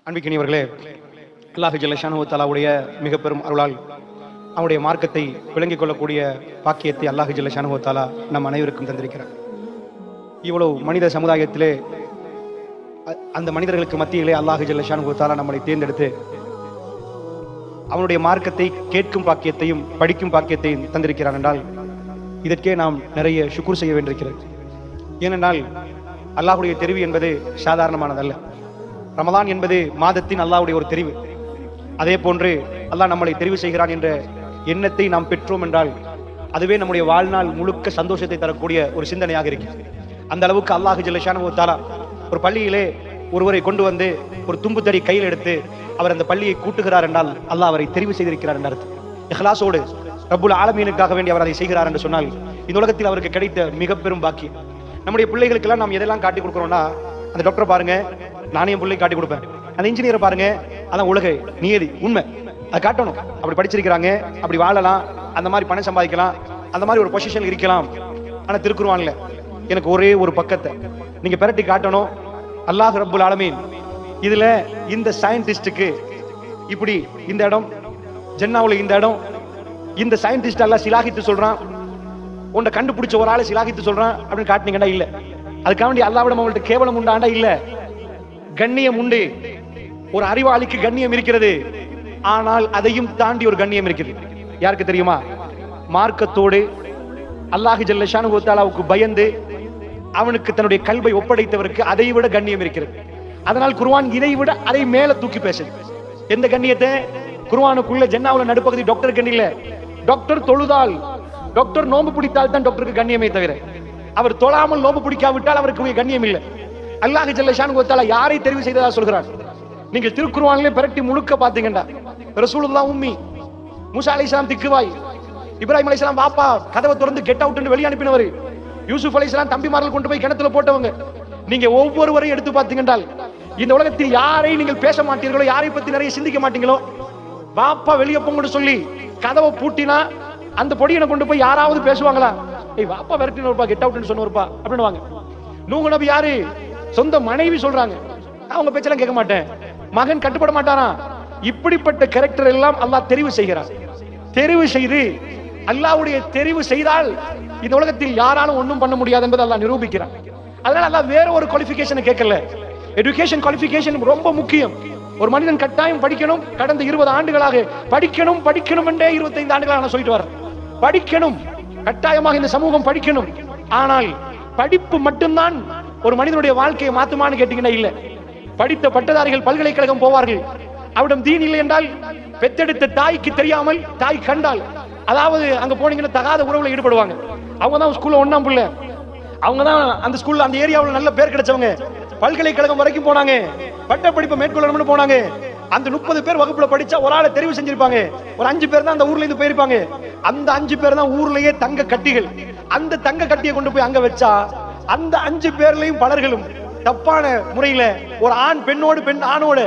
அன்பிக்கினியவர்களே, அல்லாஹ் ஜல்லஷானு தஆலாவுடைய மிக பெரும் அருளால் அவருடைய மார்க்கத்தை விளங்கிக் கொள்ளக்கூடிய பாக்கியத்தை அல்லாஹ் ஜல்லஷானு தஆலா நம் அனைவருக்கும் தந்திருக்கிறார். இவ்வளவு மனித சமுதாயத்திலே அந்த மனிதர்களுக்கு மத்தியிலே அல்லாஹ் ஜல்லஷானு தஆலா நம்மளை தேர்ந்தெடுத்து அவனுடைய மார்க்கத்தை கேட்கும் பாக்கியத்தையும் படிக்கும் பாக்கியத்தையும் தந்திருக்கிறார் என்றால் இதற்கே நாம் நிறைய ஷுக்ர் செய்ய வேண்டியிருக்கிறது. ஏனென்றால் அல்லாஹ்வுடைய தெரிவு என்பது சாதாரணமானதல்ல. ரமலான் என்பது மாதத்தின் அல்லாஹ்வுடைய ஒரு தெரிவு. அதே போன்று அல்லாஹ் நம்மளை தெரிவு செய்கிறான் என்ற எண்ணத்தை நாம் பெற்றோம் என்றால் அதுவே நம்முடைய வாழ்நாள் முழுக்க சந்தோஷத்தை தரக்கூடிய ஒரு சிந்தனையாக இருக்கிறது. அந்த அளவுக்கு அல்லாஹ் ஜல்லஷானு தஆலா ஒரு பள்ளியிலே ஒருவரை கொண்டு வந்து ஒரு தும்பு தடி கையில் எடுத்து அவர் அந்த பள்ளியை கூட்டுகிறார் என்றால் அல்லாஹ் அவரை தெரிவு செய்திருக்கிறார் என்ற அர்த்தம். இஹ்லாஸோடு ரப்புல் ஆலமீனுக்காக வேண்டி அவர் அதை செய்கிறார் என்று சொன்னால் இந்த உலகத்தில் அவருக்கு கிடைத்த மிக பெரும் பாக்கியம். நம்முடைய பிள்ளைகளுக்கெல்லாம் நாம் எதெல்லாம் காட்டி கொடுக்கிறோம்னா, அந்த டாக்டர் பாருங்க, நானே என் பிள்ளைக்கு காட்டி கொடுப்பேன். அந்த இன்ஜினியரை பாருங்க, அதான் உலக நியதி உண்மை, அதை காட்டணும். அப்படி படிச்சிருக்கிறாங்க, அப்படி வாழலாம், அந்த மாதிரி பணம் சம்பாதிக்கலாம், அந்த மாதிரி ஒரு பொசிஷன் இருக்கலாம். ஆனா திருக்குர்ஆன்ல எனக்கு ஒரே ஒரு பக்கத்தை நீங்க பெரட்டி காட்டணும். அல்லாஹ் ரப்புல் ஆலமீன் இதுல இந்த சயின்டிஸ்டுக்கு இப்படி இந்த இடம், ஜன்னாவுல இந்த இடம், இந்த சயின்டிஸ்ட் எல்லாம் சிலாகித்து சொல்றான், உன்னை கண்டுபிடிச்ச ஒரு ஆளை சிலாகித்து சொல்றான் அப்படின்னு காட்டினீங்கன்னா இல்ல. அதுக்காக வேண்டி அல்லாஹ்விடம் அவங்கள்ட்ட கேவலம் உண்டாண்டா இல்ல, கண்ணியம் உண்டு. ஒரு அறிவாளிக்கு கண்ணியம் இருக்கிறது, ஆனால் அதையும் தாண்டி ஒரு கண்ணியம் இருக்குது. யாருக்கு தெரியுமா? மார்க்கத்தோடு அல்லாஹ் ஜல்லஷானு தஆலாவுக்கு பயந்து அவனுக்கு தன்னுடைய கல்வை ஒப்படைத்தவருக்கு அதை விட கண்ணியம் இருக்கிறது. அதனால் குர்ஆன் இதை விட அதை மேல தூக்கி பேசுது. எந்த கண்ணியத்தை? குர்ஆனுக்குள்ள ஜன்னாவுல நடுப்பகுதி டாக்டர் கண்ணியில, டாக்டர் தொழுதால், டாக்டர் நோம்பு பிடித்தால் தான் டாக்டருக்கு கண்ணியமே தவிர அவர் தொழாமல் நோம்பு பிடிக்காவிட்டால் அவருக்கு கண்ணியம் இல்லை. அல்லாஹ் ஜல்லஷானு தஆலா யாரை தெரிவு செய்ததா சொல்கிறார்? நீங்கள் திருக்குர்ஆனிலே பிரட்டி முழுக்க பாத்தீங்கன்னா ரசூலுல்லாஹ் உம்மி, மூசா அலைஹிஸ்ஸலாம் திக்குவாய், இப்ராஹிம் அலைஹிஸ்ஸலாம் வாப்பா கதவை திறந்து கெட் அவுட்னு வெளிய அனுப்பினவர், யூசுப் அலைஹிஸ்ஸலாம் தம்பிமார்கள் கொண்டு போய் கிணத்துல போட்டவங்க. நீங்க ஒவ்வொருவரையும் எடுத்து பார்த்தீங்கன்றால் இந்த உலகத்தில் யாரை நீங்கள் பேச மாட்டீர்களோ, யாரை பத்தி நிறைய சிந்திக்க மாட்டீங்களோ, வாப்பா வெளியே போங்கன்னு சொல்லி கதவை பூட்டினா அந்த பொடியனை கொண்டு போய் யாராவது பேசுவாங்களா? ஏய் வாப்பா விரட்டினவர்ப்பா, கெட் அவுட்னு சொன்னவர்ப்பா அப்படின்னு வாங்க. நூஹ் நபி யாரு? சொந்த மனைவி சொல்றாங்க, அவங்க பேச்செல்லாம் கேட்க மாட்டேன், மகன் கட்டுப்பட மாட்டானா? இப்படிப்பட்ட கேரக்டர் எல்லாம் அல்லாஹ் தெரிவு செய்கிறார். தெரிவு செய்து அல்லாஹ்வுடைய தெரிவு செய்தால் இந்த உலகத்தில் யாராலும் ஒன்றும் பண்ண முடியாது என்பதை அல்லாஹ் நிரூபிக்கிறார். அதனால அல்லாஹ் வேற ஒரு குவாலிஃபிகேஷனை கேட்கல. எஜுகேஷன் குவாலிஃபிகேஷன் ரொம்ப முக்கியம். ஒரு மனிதன் கட்டாயம் படிக்கணும். கடந்த 20 ஆண்டுகளாக படிக்கணும் படிக்கணும் என்றே 25 ஆண்டுகளாக நான் சொல்லிட்டு வரேன். படிக்கணும், கட்டாயமாக இந்த சமூகம் படிக்கணும். ஆனால் படிப்பு மட்டும்தான் ஒரு மனிதனுடைய வாழ்க்கையை மாத்துமான்னு கேட்டீங்கன்னா இல்ல. படித்த பட்டதாரிகள் பல்கலைக்கழகம் போவார்கள், அவரிடம் தீன் இல்லை என்றால் பெத்தெடுத்த தாய்க்கு தெரியாமல் தாய் கண்டால், அதாவது அங்க போனீங்கன்னா தகாத உறவுல ஈடுபடுவாங்க. அவங்க தான் ஸ்கூல்ல ஒண்ணாம் புள்ள, அவங்க தான் அந்த ஸ்கூல்ல அந்த ஏரியாவில் நல்ல பேர் கிடைச்சவங்க, பல்கலைக்கழகம் வரைக்கும் போனாங்க, பட்ட படிப்பை மேற்கொள்ளணும்னு போனாங்க. அந்த 30 பேர் வகுப்புல படிச்சா ஒரு ஆளை தெரிவு செஞ்சிருப்பாங்க. ஒரு 5 பேர் தான் அந்த ஊர்ல இருந்து போயிருப்பாங்க. அந்த 5 பேர் தான் ஊர்லயே தங்க கட்டிகள். அந்த தங்க கட்டியை கொண்டு போய் அங்க வச்சா அந்த 5 பேர்லயும் பலர்களும் தப்பான முறையில ஒரு ஆண் பெண்ணோடு பெண் ஆணோடு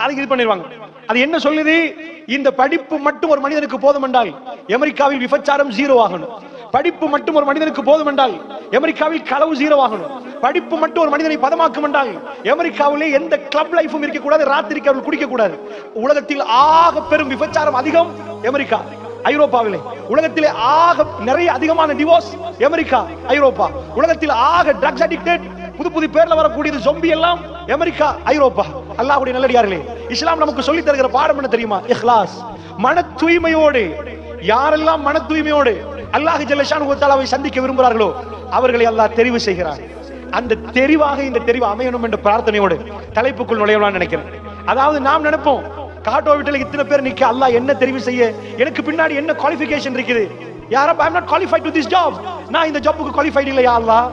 அதை இது பண்ணிடுவாங்க. அது என்ன சொல்லுது? இந்த படிப்பு மட்டும் ஒரு மனிதனுக்கு போதும் என்றால் அமெரிக்காவில் விபச்சாரம் 0 ஆகணும். படிப்பு மட்டும் ஒரு மனிதனுக்கு போதும் என்றால் அமெரிக்காவில் களவு 0 ஆகணும். படிப்பு மட்டும் ஒரு மனிதனை பதமாக்கும் என்றால் அமெரிக்காவிலே எந்த கிளப் லைஃபும் இருக்க கூடாது, ராத்திரிக்கு அவர்கள் குடிக்க கூடாது. உலகத்தில் ஆக பெரும் விபச்சாரம் அதிகம் அமெரிக்கா, ஐரோப்பாவிலே. உலகத்திலே ஆக நிறைய அதிகமான டிவோர்ஸ் அமெரிக்கா, ஐரோப்பா. உலகத்தில் ஆக ட்ரக்ஸ் அடிக்டட் புது புது பேர்ல வரக்கூடியது ஜொம்பி எல்லாம் அமெரிக்கா, ஐரோப்பா. அல்லாஹ்வுடைய நல்லடியார்களே, இஸ்லாம் நமக்கு சொல்லி தருகிற பாடம் என்ன தெரியுமா? இஹ்லாஸ், மன தூய்மையோடு. யாரெல்லாம் மன தூய்மையோடு அல்லாஹ் ஜல்லஷானு தஆலாவை சந்திக்க விரும்புகிறார்களோ அவர்களை அல்லாஹ் தெரிவு செய்கிறார். அந்த தெரிவாக இந்த தெரிவு அமையணும் என்ற பிரார்த்தனையோடு தலைப்புக்குள் நுழையலாம்னு நினைக்கிறேன். அதாவது நாம் நினைப்போம், காட்டோ வீட்டில் இத்தனை பேர் நிக்க, அல்லாஹ் என்ன தெரிவு செய்ய, எனக்கு பின்னாடி என்ன குவாலிஃபிகேஷன் இருக்குது? யா ரப், I am not qualified to this job. நான் இந்த ஜாப்புக்கு குவாலிஃபைட் இல்ல யா அல்லாஹ்.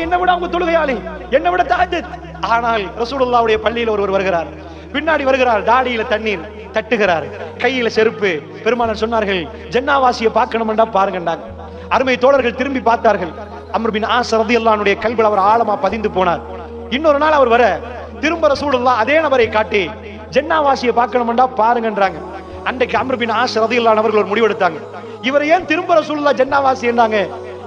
என்ன விட அவங்க தொழுகையாளி, என்ன விட தஹஜ்ஜுத். ஆனால் ரசூலுல்லாஹ்வுடைய பள்ளியில் ஒருவர் வருகிறார், பின்னாடி வருகிறார், தாடியில தண்ணீர் தட்டுகிறார், கையில செருப்பு. பெருமானார் சொன்னார்கள், ஜன்னாவாசியை பார்க்கணும்டா பாருங்கண்டா. அருமை தோழர்கள் திரும்பி பார்த்தார்கள். அம்ர் பின் ஆஸ் ரலியல்லாஹு அன்ஹுடைய கல்பில் அவர் ஆழமா பதிந்து போனார். இன்னொரு நாள் அவர் வர திரும்ப ரசூலுல்லாஹ் அதே நபரை காட்டி ஜன்னாவாசியை பார்க்கணும்டா பாருங்கன்றாங்க. அன்றைக்கு அம்ர் பின் ஆஸ் ரலியல்லாஹு அன்ஹு அவர்கள் ஒரு முடிவெடுத்தாங்க, இவரை ஏன் திரும்ப ரசூலுல்லாஹ் ஜன்னாவாசி என்றாங்க?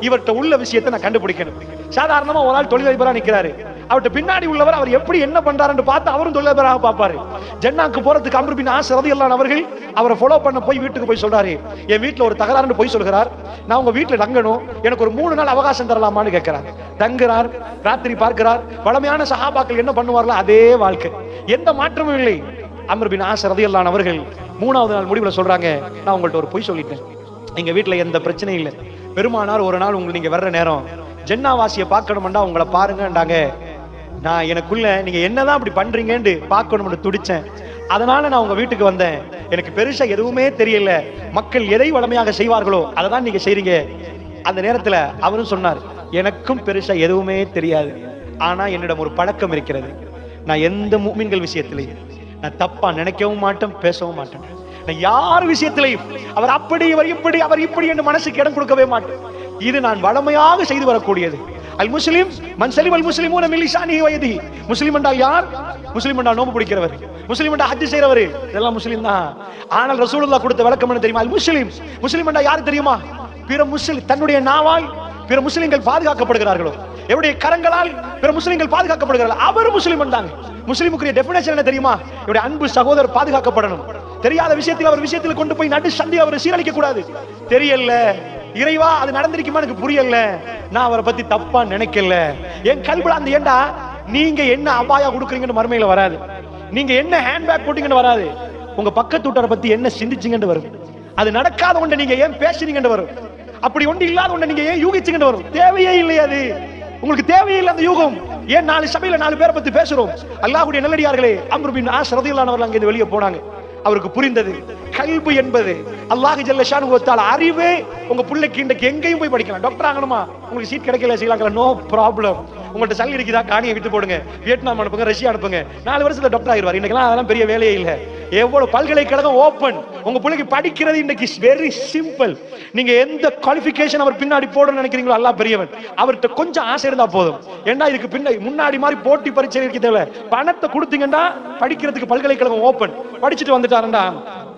இவர்கிட்ட உள்ள விஷயத்தை நான் கண்டுபிடிக்கணும். சாதாரணமா ஒரு ஆள் தொழிலதிபரா நிக்கிறாரு, அவர்கிட்ட பின்னாடி உள்ளவர் அவர் எப்படி என்ன பண்றாருன்னு பார்த்து அவரும் தொழிலதிபராக பார்ப்பாரு. ஜன்னாக்கு போறதுக்கு அம்ர் பின் ஆஸ் ரலியல்லாஹு அவர்கள் அவரை ஃபாலோ பண்ண போய் வீட்டுக்கு போய் சொல்றாரு, என் வீட்டுல ஒரு தகராறுன்னு போய் சொல்கிறார், நான் உங்க வீட்டுல தங்கணும், எனக்கு ஒரு 3 நாள் அவகாசம் தரலாமான்னு கேட்கிறார். தங்குறார், ராத்திரி பார்க்கிறார். வளமையான சஹாபாக்கள் என்ன பண்ணுவார்களோ அதே வாழ்க்கை, எந்த மாற்றமும் இல்லை. அம்ர் பின் ஆஸ் ரலியல்லாஹு அவர்கள் 3வது நாள் முடிவுல சொல்றாங்க, நான் உங்கள்ட்ட ஒரு பொய் சொல்லிட்டேன், எங்க வீட்டுல எந்த பிரச்சனையும் இல்லை. பெருமானார் ஒரு நாள் உங்களுக்கு நீங்க வர்ற நேரம் ஜன்னாவாசியை பார்க்கணும்டா உங்களை பாருங்கன்றாங்க. நான் எனக்குள்ள நீங்க என்னதான் அப்படி பண்றீங்கன்னு பார்க்கணும்னு துடிச்சேன். அதனால நான் உங்க வீட்டுக்கு வந்தேன். எனக்கு பெருசா எதுவுமே தெரியல, மக்கள் எதை வளமையாக செய்வார்களோ அதை தான் நீங்க செய்றீங்க. அந்த நேரத்துல அவரும் சொன்னார், எனக்கும் பெருசா எதுவுமே தெரியாது, ஆனா என்னிடம் ஒரு பழக்கம் இருக்கிறது. நான் எந்த முஃமின்கள் விஷயத்திலையும் நான் தப்பா நினைக்கவும் மாட்டேன், பேசவும் மாட்டேன். நான் யார் விஷயத்திலையும் அவர் அப்படி இவர் இப்படி அவர் இப்படி என்று மனசுக்கு இடம் கொடுக்கவே மாட்டேன். இது நான் வளமையாக செய்து வரக்கூடியது. அல் முஸ்லிம் மன் சலிம் அல் முஸ்லிமூன மின் லிசானிஹி வ யதிஹி. முஸ்லிம் என்றால் யார்? முஸ்லிம் என்றால் நோன்பு பிடிக்கிறவர், முஸ்லிம் என்றால் ஹஜ் செய்றவர், இதெல்லாம் முஸ்லிம் தான். ஆனால் ரசூலுல்லாஹ் கொடுத்த விளக்கம் என்ன தெரியுமா? அல் முஸ்லிம், முஸ்லிம் என்றால் யார் தெரியுமா? பிற முஸ்லிம் தன்னுடைய நாவால் பிற முஸ்லிம்கள் பாதுகாக்கப்படுகிறார்களோ, எவருடைய கரங்களால் பிற முஸ்லிம்கள் பாதுகாக்கப்படுகிறார்கள், அவர் முஸ்லிம் என்றாங்க. முஸ்லிமுக்குரிய டெஃபினேஷன் என்ன தெரியுமா? இவருடைய அன்பு சகோதரர் பாதுகாக்கப்படணும். தெரியாத விஷயத்தில் அவர் விஷயத்தில் கொண்டு போய் நடு சந்தி அவரை சீரழிக்க கூடாது. தெரியல இறைவா, அது நடந்திருக்குமா எனக்கு புரியல, நான் அவரை பத்தி தப்பா நினைக்கல. என் கல்வில அந்த ஏண்டா நீங்க என்ன அபாயா கொடுக்குறீங்கன்னு மறுமையில வராது, நீங்க என்ன ஹேண்ட்பேக் போட்டீங்கன்னு வராது, உங்க பக்கத்து வீட்டரை பத்தி என்ன சிந்திச்சீங்கன்னு வரும். அது நடக்காத ஒன்றை நீங்க ஏன் பேசுறீங்கன்னு வரும், அப்படி ஒன்று இல்லாத ஒன்றை நீங்க ஏன் யூகிச்சீங்கன்னு வரும். தேவையே இல்லை, அது உங்களுக்கு தேவையே இல்லை அந்த யூகம். ஏன் 4 சபையில 4 பேரை பத்தி பேசுறோம்? அல்லாஹ்வுடைய நல்லடியார்களே, அம்ர் பின் ஆஸ் ரலியல்லாஹு அவர்கள் அங்கே வெளியே போனாங்க. அவருக்கு புரிந்தது கல்பு என்பது அல்லாஹ் ஜல்ல ஷானுஹு வ தஆலா அறிவே. உங்க பிள்ளைக்கு இன்றைக்கு எங்கேயும் போய் படிக்கலாம், டாக்டர் ஆகணுமா, உங்களுக்கு சீட் கிடைக்கல செய்யலாம், நோ ப்ராப்ளம். உங்கள்ட்ட சல்லி இருக்குதா, காணியை விட்டு போடுங்க, வியட்நாம் அனுப்புங்க, ரஷ்யா அனுப்புங்க, 4 வருஷத்துல டாக்டர் ஆகிடுவார். இன்னைக்கெல்லாம் அதெல்லாம் பெரிய வேலையே இல்லை. எவ்வளவு பல்கலைக்கழகம் ஓப்பன், உங்க பிள்ளைக்கு படிக்கிறது இன்னைக்கு வெரி சிம்பிள். நீங்க எந்த குவாலிஃபிகேஷன் அவர் பின்னாடி போடணும்னு நினைக்கிறீங்களோ அல்லாஹ் பெரியவன். அவர்கிட்ட கொஞ்சம் ஆசை இருந்தா போதும். ஏன்னா இதுக்கு பின்னாடி முன்னாடி மாதிரி போட்டி பரீட்சை இருக்க தேவை. பணத்தை கொடுத்தீங்கன்னா படிக்கிறதுக்கு பல்கலைக்கழகம் ஓப்பன். படிச்சுட்டு வந்துட்டாருண்டா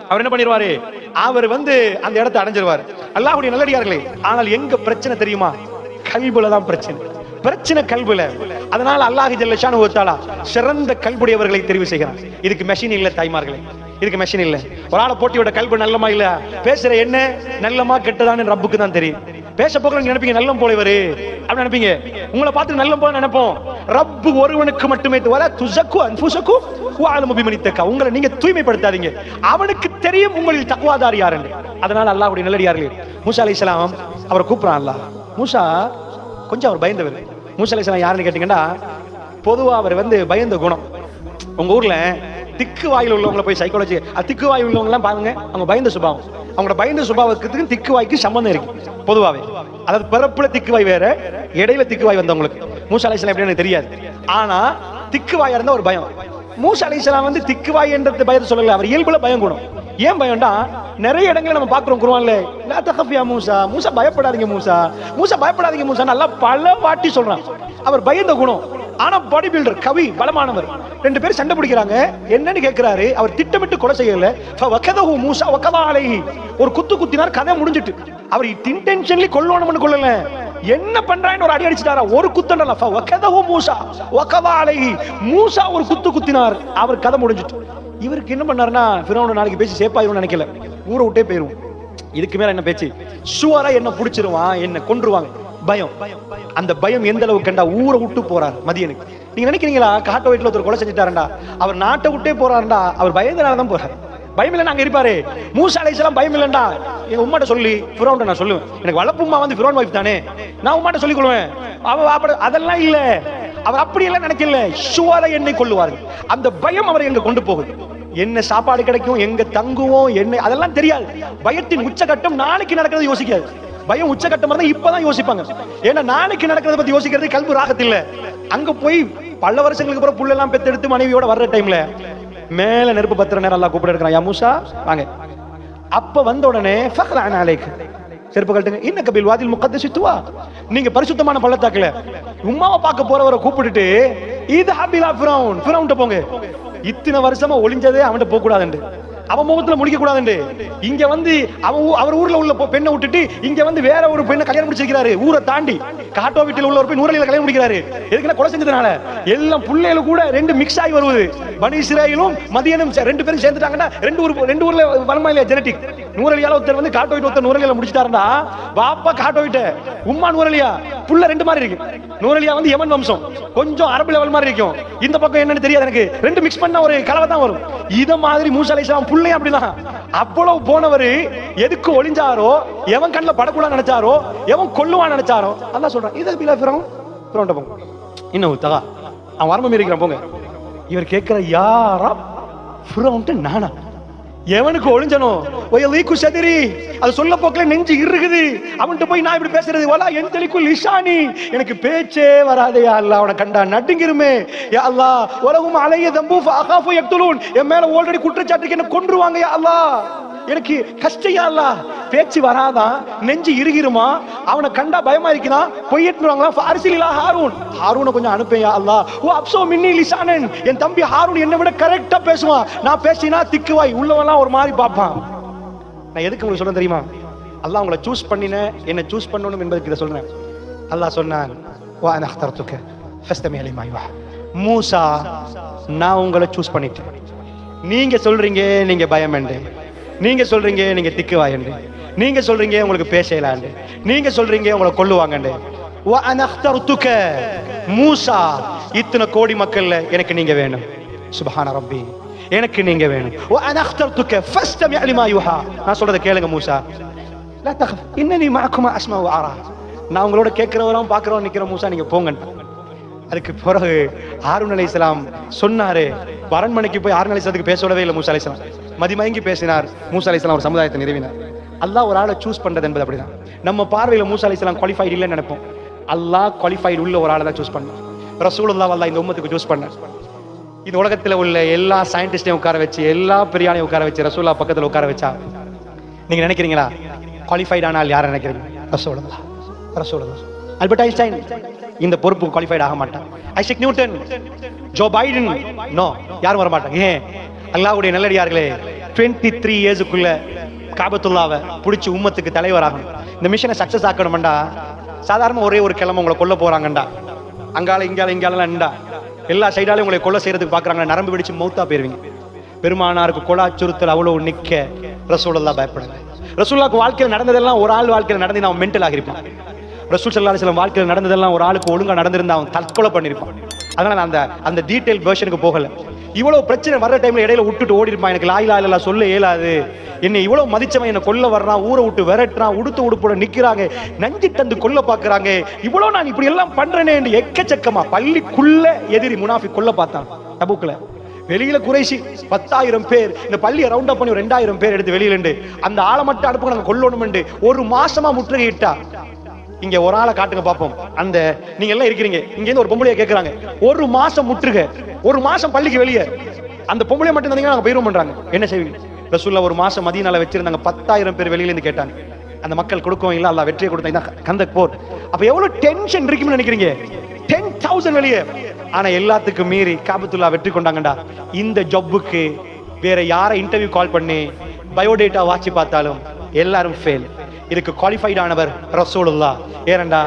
அவர் என்ன பண்ணிடுவாரு, அவர் அந்த இடத்தை அடைஞ்சிருவார். அல்லாஹ்வுடைய நல்லடியார்களே, ஆனால் எங்க பிரச்சனை தெரியுமா? கல்புல தான் பிரச்சனை. பிரச்சனை கல்புல. அதனால அல்லாஹ் ஜல்ல ஷானுஹு வ தஆலா சிறந்த கல்புடையவர்களை தெரிவு செய்கிறார். இதுக்கு மெஷின் இல்ல தாய்மார்களே, இதுக்கு மெஷின் இல்ல. ஒரு ஆளை போட்டியோட கல்பு நல்லமா இல்ல, பேசுற என்ன நல்லமா கெட்டதான்னு ரப்புக்கு தான் தெரியும். பேச போக நீங்க நினைப்பீங்க நல்லம் போல இவரு அப்படி நினைப்பீங்க, உங்களை பார்த்து நல்லம் போல நினைப்போம். ரப்பு ஒருவனுக்கு மட்டுமே வல துஸக்கு அன்ஃபுஸக்கு வ அலமு பிமன் இத்தகா. உங்களை நீங்க தூய்மைப்படுத்தாதீங்க, அவனுக்கு தெரியும் உங்களில் தக்வாதார் யார் என்று. அதனால அல்லாஹ்வுடைய நல்லடியார்களே, மூசா அலைஹிஸ்ஸலாம் அவரை கூப்பிடுறான் அல்லாஹ். மூசா கொஞ்சம் அவர் பயந்தவர். மூசா அலைஹிஸ்ஸலாம் யாருன்னு கேட்டீங்கன்னா, பொதுவா அவர் பயந்த குணம். உங்க ஊர்ல திக்கு வாயில் உள்ளவங்களை போய் சைக்காலஜி, திக்கு வாயில் உள்ளவங்க எல்லாம் பாருங்க, அவங்க பயந்த சுபாவம். அவங்களோட பயந்த சுபாவத்துக்கு திக்கு வாய்க்கு சம்பந்தம் இருக்கு பொதுவாவே. அதாவது பிறப்புல திக்கு வாய் வேற, இடையில திக்கு வாய் வந்தவங்களுக்கு. மூசா அலைஹிஸ்ஸலாம் எப்படின்னு தெரியாது, ஆனா திக்கு வாயா இருந்தா ஒரு பயம். மூசா அலைஹிஸ்ஸலாம் திக்கு வாய் என்ற பயத்தை சொல்லல, அவர் இயல்புல பயம் குணம். ஏன் பயம்டா, நிறைய இடங்களை நம்ம பார்க்கிறோம் குர்ஆன்ல, லா தகஃப் யா மூசா, மூசா பயப்படாதீங்க மூசா, மூசா பயப்படாதீங்க மூசா நல்லா பல வாட்டி சொல்றான். அவர் பயந்த குணம். ஆனா பாடி பில்டர், கவி, பலமானவர். 2 பேர் சண்டை பிடிக்கிறாங்க. என்னன்னு கேட்கிறாரு, அவர் திட்டமிட்டு கொலை செய்யல. ஃபவகதஹு மூசா வகதா அலைஹி, ஒரு குத்து குத்தினார், கதை முடிஞ்சிட்டு. அவர் இன்டென்ஷனலி கொல்லணும்னு கொல்லல, என்ன பண்றான்னு ஒரு அடி அடிச்சிட்டாரா, ஒரு குத்தண்டல. ஃபவகதஹு மூசா வகதா அலைஹி, மூசா ஒரு குத்து குத்தினார், அவர் கதை முடிஞ்சிட்டு. இவருக்கு என்ன பண்ணாருன்னா, ஃபிரௌன் நாளைக்கு பேசி சேப்பாயிரும்னு நினைக்கல, ஊரை விட்டே போயிரும். இதுக்கு மேல என்ன பேச்சு, ஷுவரா என்ன பிடிச்சிருவான், என்ன கொன்றுவாங்க, பயம். அந்த பயம் எந்த அளவுக்கு கண்டா ஊரை விட்டு போறார் மதியனுக்கு. நீங்க நினைக்கிறீங்களா, காட்டு வயிற்றுல ஒருத்தர் கொலை செஞ்சுட்டாருண்டா அவர் நாட்டை விட்டே போறாருண்டா, அவர் பயந்தனாலதான் போறாரு. பயம் இல்லைன்னா அங்க இருப்பாரு. மூசா அலைஹிஸ்ஸலாம் பயம் இல்லைண்டா, எங்க உம்மாட்ட சொல்லி ஃபிரௌன் நான் சொல்லுவேன், எனக்கு வளப்புமா ஃபிரௌன் வைஃப் தானே, நான் உம்மாட்ட சொல்லிக் கொள்வேன். அதெல்லாம் இல்ல, அவர் அப்படி எல்லாம் நினைக்கல, ஷுவரா என்னை கொல்லுவார்கள். அந்த பயம் அவரை எங்க கொண்டு போகுது. என்ன சாப்பாடு கிடைக்கும், எங்க தங்குவோம், என்ன அதெல்லாம் தெரியாது. பயத்தின் உச்சகட்டம் நாளைக்கு நடக்கிறது யோசிக்காது. பயம் உச்சகட்டம் இருந்தா இப்பதான் யோசிப்பாங்க. ஏன்னா நாளைக்கு நடக்கிறத பத்தி யோசிக்கிறது கல்பு ராகத் இல்ல. அங்க போய் பல வருஷங்களுக்கு அப்புறம் புள்ள எல்லாம் பெத்தெடுத்து மனைவியோட வர்ற டைம்ல மேல நெருப்பு பத்திர நேரம் எல்லாம் கூப்பிட்டு இருக்கிறான், யா மூசா வாங்க. அப்ப வந்த உடனே ஃபக்ரஅன் அலைக், செருப்பு கழட்டுங்க, இன்னக பில் வாதில் முகத்தஸி துவா, நீங்க பரிசுத்தமான பள்ளத்தாக்குல உம்மாவை பார்க்க போறவரை கூப்பிட்டுட்டு இது ஹபிலா ஃபிரௌன், ஃபிரௌன்ட்ட போங்க. இத்தனை வருஷமா ஒளிஞ்சதே அவன்கிட்ட போக கூடாதுன்னு அவன் முகத்துல முடிக்க கூடாதுன்னு இங்க வந்து அவர் ஊர்ல உள்ள பெண்ணை விட்டுட்டு இங்க வந்து வேற ஒரு பெண்ணை கல்யாணம் முடிச்சிருக்கிறாரு. ஊரை தாண்டி காட்டோ வீட்டில் உள்ள ஒரு பெண் நூறலில கல்யாணம் முடிக்கிறாரு. எதுக்குன்னா கொலை செஞ்சதுனால. எல்லாம் புள்ளையில கூட ரெண்டு மிக்ஸ் ஆகி வருவது. பனி இஸ்ராயேலும் மதியனும் ரெண்டு பேரும் சேர்ந்துட்டாங்கன்னா ரெண்டு ஊர்ல வளமா இல்லையா ஜெனடிக். நூறலியால ஒருத்தர் வந்து காட்டோ வீட்டு ஒருத்தர் நூறலில முடிச்சிட்டாருன்னா பாப்பா காட்டோ வீட்டு உம்மா நூறலியா புள்ள ரெண்டு மாதிரி இருக்கு. நூறலியா வந்து யமன் வம்சம், கொஞ்சம் அரபு லெவல் மாதிரி இருக்கும். இந்த பக்கம் என்னன்னு தெரியாது எனக்கு. ரெண்டு மிக்ஸ் பண்ண ஒரு கலவை தான் வரும். இத மாதிரி மூசா அலைஹிஸ்ஸலாம் புள்ளையும் அப்படிதான். அவ்வளவு போனவர் எதுக்கு ஒளிஞ்சாரோ, எவன் கண்ணில் படக்கூடாது நினைச்சாரோ, எவன் கொல்லுவான் நினைச்சாரோ, அதான் சொல்றான். இதை பிலா ஃபிரௌன் போங்க இன்னும் தகா அவன் வரம்பு இருக்கிறான் போங்க. இவர் கேட்கிற யாரா ஃபிரௌன் நானா? எவனுக்கு ஒளிஞ்சனோ சதிரி அது சொல்ல போக்கல நெஞ்சு இருக்குது. அவன்கிட்ட போய் நான் இப்படி பேசுறது வலா என் தெளிக்குள் லிசானி, எனக்கு பேச்சே வராதே யா அல்லாஹ். அவனை கண்டா நடுங்கிருமே யா அல்லாஹ். உலகும் அலைய தம்பு ஃபஅகாஃபு யக்துலூன், என் மேல ஆல்ரெடி குற்றச்சாட்டுக்கு என்ன கொன்றுவாங்க யா அல்லாஹ். எனக்கு கஷ்டம் யா அல்லாஹ். பேச்சு வராதான், நெஞ்சு இறுகிருமா, அவனை கண்டா பயமா இருக்குதா, பொய்யட்டுறாங்களா. ஃபாரிசிலா ஹாரூன், ஹாரூனை கொஞ்சம் அனுப்பேன் யா அல்லாஹ். ஓ அப்சோ மின்னி லிசானன், என் தம்பி ஹாரூன் என்னை விட கரெக்டா பேசுவான். நான் பேசினா திக்குவாய், உள்ளவெல்லாம் ஒரு மாதிரி பார்ப்பான். நான் எதுக்கு உங்களுக்கு சொல்றேன் தெரியுமா? அல்லாஹ் உங்களை சூஸ் பண்ணின, என்ன சூஸ் பண்ணணும் என்பதுக்கு இதை சொல்றேன். அல்லாஹ் சொன்னான் வா அன அக்தர்துக ஃபஸ்தமி லிமா யுஹா. மூசா, நான் உங்களை சூஸ் பண்ணிட்டேன். நீங்க சொல்றீங்க நீங்க பயமண்டு, நீங்க சொல்றீங்க நீங்க திக்குவாயண்டு, நீங்க சொல்றீங்க உங்களுக்கு பேசலாண்டு, நீங்க சொல்றீங்க உங்களை கொல்லுவாங்கண்டு. வா அன அக்தர்துக மூசா, இத்தனை கோடி மக்கள்ல எனக்கு நீங்க வேணும். சுப்ஹான ரப்பி, எனக்கு நீங்க வேணும். வா அன அக்தர்துக ஃபஸ்தமி லிமா யுஹா. நான் சொல்றத கேளுங்க மூசா. லா தഖஃப் இன்னனி மஅகுமா அஸ்மா வ அரா. நான் உங்களோட கேட்கிறவரும் பார்க்கிறவரும் நிக்கிற மூசா, நீங்க போங்க. அதுக்கு பிறகு ஹாரூன் அலைஹிஸ்ஸலாம் சொன்னாரு, அரண்மனைக்கு போய் ஹாரூன் அலைஹிஸ்ஸலாத்துக்கு பேசவே இல்லை. மூசா அலைஹிஸ்ஸலாம் மதிமயங்கி பேசினார். மூசா அலைஹிஸ்ஸலாம் ஒரு சமுதாயத்தை நிறுவினார். அல்லாஹ் ஒரு ஆளை சூஸ் பண்றது என்பது அப்படிதான். நம்ம பார்வையில் மூசா அலைஹிஸ்ஸலாம் குவாலிஃபைடு இல்லைன்னு நினைப்போம். அல்லாஹ் குவாலிஃபைடு உள்ள ஒரு ஆளை தான் சூஸ் பண்ணார். ரசூலுல்லாஹ் அல்லாஹ் இந்த உம்மத்துக்கு சூஸ் பண்ணார். இந்த உலகத்தில் உள்ள எல்லா சயின்டிஸ்டையும் உட்கார வச்சு, எல்லா பெரியானையும் உட்கார வச்சு ரசூலுல்லாஹ் பக்கத்தில் உட்கார வச்சா நீங்க நினைக்கிறீங்களா குவாலிஃபைடு ஆனால் யாரை நினைக்கிறீங்க? ரசூலுல்லாஹ். ரசூலுல்லாஹ். ஆல்பர்ட் ஐன்ஸ்டைன் இந்த பொறுப்பு குவாலிஃபைட் ஆக மாட்டான். Isaac Newton, Joe Biden, no, யாரும் வர மாட்டாங்க. ஏன்? அல்லாஹ்வுடைய நல்லடியார்களே 23 இயர்ஸுக்குள்ள காபத்துல்லாவை பிடிச்சி உம்மத்துக்கு தலைவராகணும். இந்த மிஷனை சக்சஸ் ஆக்கணும்டா சாதாரண ஒரே ஒரு கிழமை உங்களை கொல்ல போறாங்கண்டா, அங்கால இங்காலாம் எல்லா சைடாலையும் உங்களை கொலை செய்யறதுக்கு பாக்குறாங்க, நரம்பு வெடிச்சு மௌத்தா போயிருவீங்க. பெருமானாருக்கு கொலை அச்சுறுத்தல் அவ்வளவு நிக்க ரசூலுல்லாஹ் பயப்படல. ரசூலுல்லாஹ்க்கு வாழ்க்கையில் நடந்ததெல்லாம் ஒரு ஆள் வாழ்க்கையில் நடந்து அவன் மென்டல் ஆகிருப்பான். ரசூல் ஸல்லல்லாஹு அலைஹி வஸல்லம் வாழ்க்கையில் நடந்ததெல்லாம் ஒரு ஆளுக்கு ஒழுங்கா நடந்திருந்தா அவன் தற்கொலை பண்ணிருப்பான். அதனால நான் அந்த டீடைல் வெர்ஷனுக்கு போகல. இவ்வளவு பிரச்சனை வர்ற டைம்ல இடையில விட்டுட்டு ஓடி இருப்பான். எனக்கு லா இலாஹ இல்லல்லாஹ் சொல்ல இயலாது, என்னை இவ்வளவு மதிச்சவன் என்ன கொல்ல வர்றான், ஊரை விட்டு விரட்டுறான், உடுத்து உடுப்போட நிக்கிறாங்க, நஞ்சு தந்து கொல்ல பாக்குறாங்க, இவ்வளவு நான் இப்படி எல்லாம் பண்றேனே என்று எக்கச்சக்கமா பள்ளிக்குள்ள எதிரி முனாஃபிக் கொல்ல பார்த்தான். தபூக்ல வெளியில குறைஷி 10,000 பேர் இந்த பள்ளியை ரவுண்ட் அப் பண்ணி 2,000 பேர் எடுத்து வெளியில அந்த ஆளை மட்டும் அனுப்புங்க நாங்க கொல்லணும் ஒரு மாசமா முற்றுகையிட்டா. இங்க ஒரு ஆளை காட்டுங்க பாப்போம். அந்த நீங்க எல்லாம் இருக்கிறீங்க இங்க இருந்து ஒரு பொம்பளைய கேக்குறாங்க, ஒரு மாசம் முற்றுகை, ஒரு மாசம் பள்ளிக்கு வெளியே, அந்த பொம்பளைய மட்டும் தந்தீங்கன்னா நாங்க போயிரும் பண்றாங்க, என்ன செய்வீங்க? ரசூலுல்லாஹ் ஒரு மாசம் மதீனால வச்சிருந்தாங்க. 10,000 பேர் வெளியில இருந்து கேட்டாங்க. அந்த மக்கள் கொடுக்கவும் இல்லை, அல்லாஹ் வெற்றியை கொடுத்தா கந்தக் போர். அப்ப எவ்வளவு டென்ஷன் இருக்குன்னு நினைக்கிறீங்க? 10,000 வெளியே. ஆனா எல்லாத்துக்கும் மீறி காபத்துல்லாஹ் வெற்றி கொண்டாங்கடா. இந்த ஜப்புக்கு வேற யாரை இன்டர்வியூ கால் பண்ணி பயோடேட்டா வாட்சி பார்த்தாலும் எல்லாரும் ஃபெயில். இதுக்கு குவாலிஃபைட் ஆனவர் ரசூலுல்லாஹ். ஏனண்டா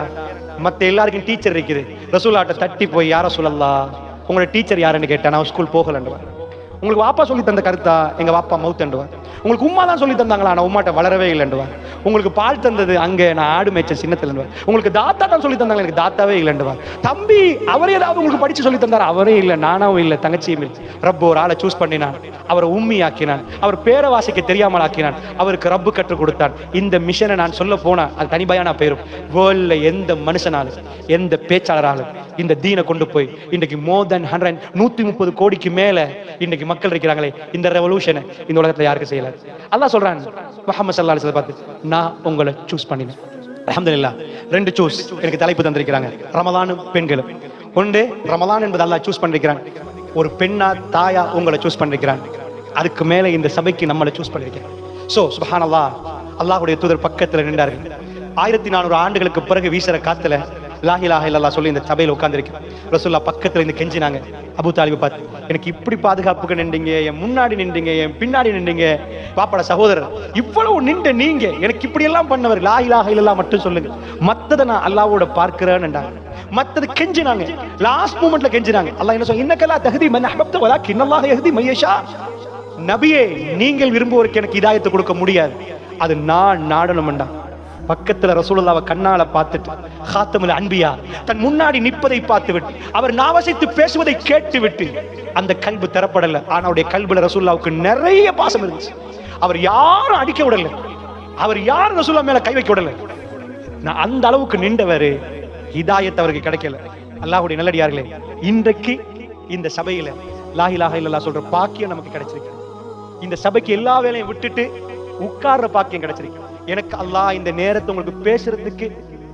மத்த எல்லாருக்கும் டீச்சர் இருக்குது. ரசூலுல்லாஹ்ட்ட தட்டி போய் யார ரசூலுல்லாஹ் உங்களோட டீச்சர் யாருன்னு கேட்டா நான் ஸ்கூல் போகலன்னுவார். உங்களுக்கு வாப்பா சொல்லி தந்த கருத்தா? எங்க வாப்பா மவுத்துண்டுவார். உங்களுக்கு உம்மா தான் சொல்லி தந்தாங்களா? நான் உம்மாட்ட வளரவே இல்லைண்டுவார். உங்களுக்கு பால் தந்தது அங்கே நான் ஆடு மேய்ச்ச சின்னத்துல. உங்களுக்கு தாத்தா தான் சொல்லி தந்தாங்க, எனக்கு தாத்தாவே இல்லைண்டுவார். தம்பி அவரே ஏதாவது உங்களுக்கு படிச்சு சொல்லி தந்தார்? அவரே இல்லை, நானாவும் இல்லை, தங்கச்சியும் இல்லை. ரப்பு ஒரு ஆளை சூஸ் பண்ணினான், அவரை உம்மி ஆக்கினான், அவர் பேரை வாசிக்க தெரியாமல் ஆக்கினான், அவருக்கு ரப்பு கற்றுக் கொடுத்தான். இந்த மிஷனை நான் சொல்ல போனா அது தனிபயானா போயிரும். வேர்ல்ட்ல எந்த மனுஷனாலும் எந்த பேச்சாளராலும் இந்த தீனை கொண்டு போய் இன்றைக்கு மோர் தென் 130 கோடிக்கு மேல இன்னைக்கு மக்கள் இருக்கிறாங்களே, இந்த ரெவல்யூஷனை இந்த உலகத்துல யாருக்கு செய்யல. அல்லாஹ் சொல்றான் முஹம்மது ஸல்லல்லாஹு அலைஹி வஸல்லம் பார்த்து, நான் உங்களை சூஸ் பண்ணினேன். அல்ஹம்துலில்லாஹ். 2 சூஸ் எனக்கு தலைப்பு தந்திருக்கிறாங்க, ரமலானும் பெண்களும். ஒன்று ரமலான் என்பது அல்லாஹ் சூஸ் பண்ணிருக்கிறான். ஒரு பெண்ணா தாயா உங்களை சூஸ் பண்ணிருக்கிறான். அதுக்கு மேல இந்த சபைக்கு நம்மளை சூஸ் பண்ணிருக்கிறான். சோ சுப்ஹானல்லாஹ், அல்லாஹ்வுடைய தூதர் பக்கத்துல நின்றார்கள். 1400 ஆண்டுகளுக்கு பிறகு வீசுற காத்துல லா இலாஹா இல்லல்லாஹ் சொல்லி இந்த சபையில் உட்கார்ந்திருக்கிறேன். ரசூலுல்லாஹ் பக்கத்துல இருந்து கெஞ்சினாங்க. அபூ தாலிபை பார்த்து, எனக்கு இப்படி பாதுகாப்புக்கு நின்றீங்க, என் முன்னாடி நின்றீங்க, என் பின்னாடி நின்றீங்க, பாப்பாட சகோதரர் இவ்வளவு நின்ற நீங்க எனக்கு இப்படி எல்லாம் பண்ணவர், லா இலாஹா இல்லல்லாஹ் மட்டும் சொல்லுங்க, மத்தத நான் அல்லாஹ்வோட பார்க்கிறேன்னுட்டாங்க. மத்தது கெஞ்சினாங்க. லாஸ்ட் மூமெண்ட்ல கெஞ்சினாங்க. அல்லாஹ் என்ன சொல்ல, இன்னக லா தஹ்தி மன் அஹ்பப்த வலாக்கின் அல்லாஹ் யஹ்தி மன் யஷா. நபியே, நீங்கள் விரும்புவதற்கு எனக்கு ஹிதாயத்தை கொடுக்க முடியாது, அது நான் நாடணும்டா. பக்கத்துல ரசூலுல்லாஹ்வை கண்ணால பார்த்துட்டு, காத்தமுல் அன்பியா தன் முன்னாடி நிற்பதை பார்த்து விட்டு, அவர் நாவசைத்து பேசுவதை கேட்டு விட்டு, அந்த கல்பு தரப்படல. ஆனா அவருடைய கல்புல ரசூலுல்லாஹ்வுக்கு நிறைய பாசம் இருந்துச்சு. அவர் யாரும் அடிக்க விடல, அவர் யாரும் ரசூலுல்லாஹ் மேல கை வைக்க விடல. நான் அந்த அளவுக்கு நின்றவர், ஹிதாயத் அவருக்கு கிடைக்கல. அல்லாஹ்வுடைய நல்லடியார்களே, இன்றைக்கு இந்த சபையில லா இலாஹா இல்லல்லாஹ் சொல்ற பாக்கியம் நமக்கு கிடைச்சிருக்கு. இந்த சபைக்கு எல்லா வேலையும் விட்டுட்டு உட்கார்ற பாக்கியம் கிடைச்சிருக்கு. எனக்கு அல்லாஹ் இந்த நேரத்தை உங்களுக்கு பேசுறதுக்கு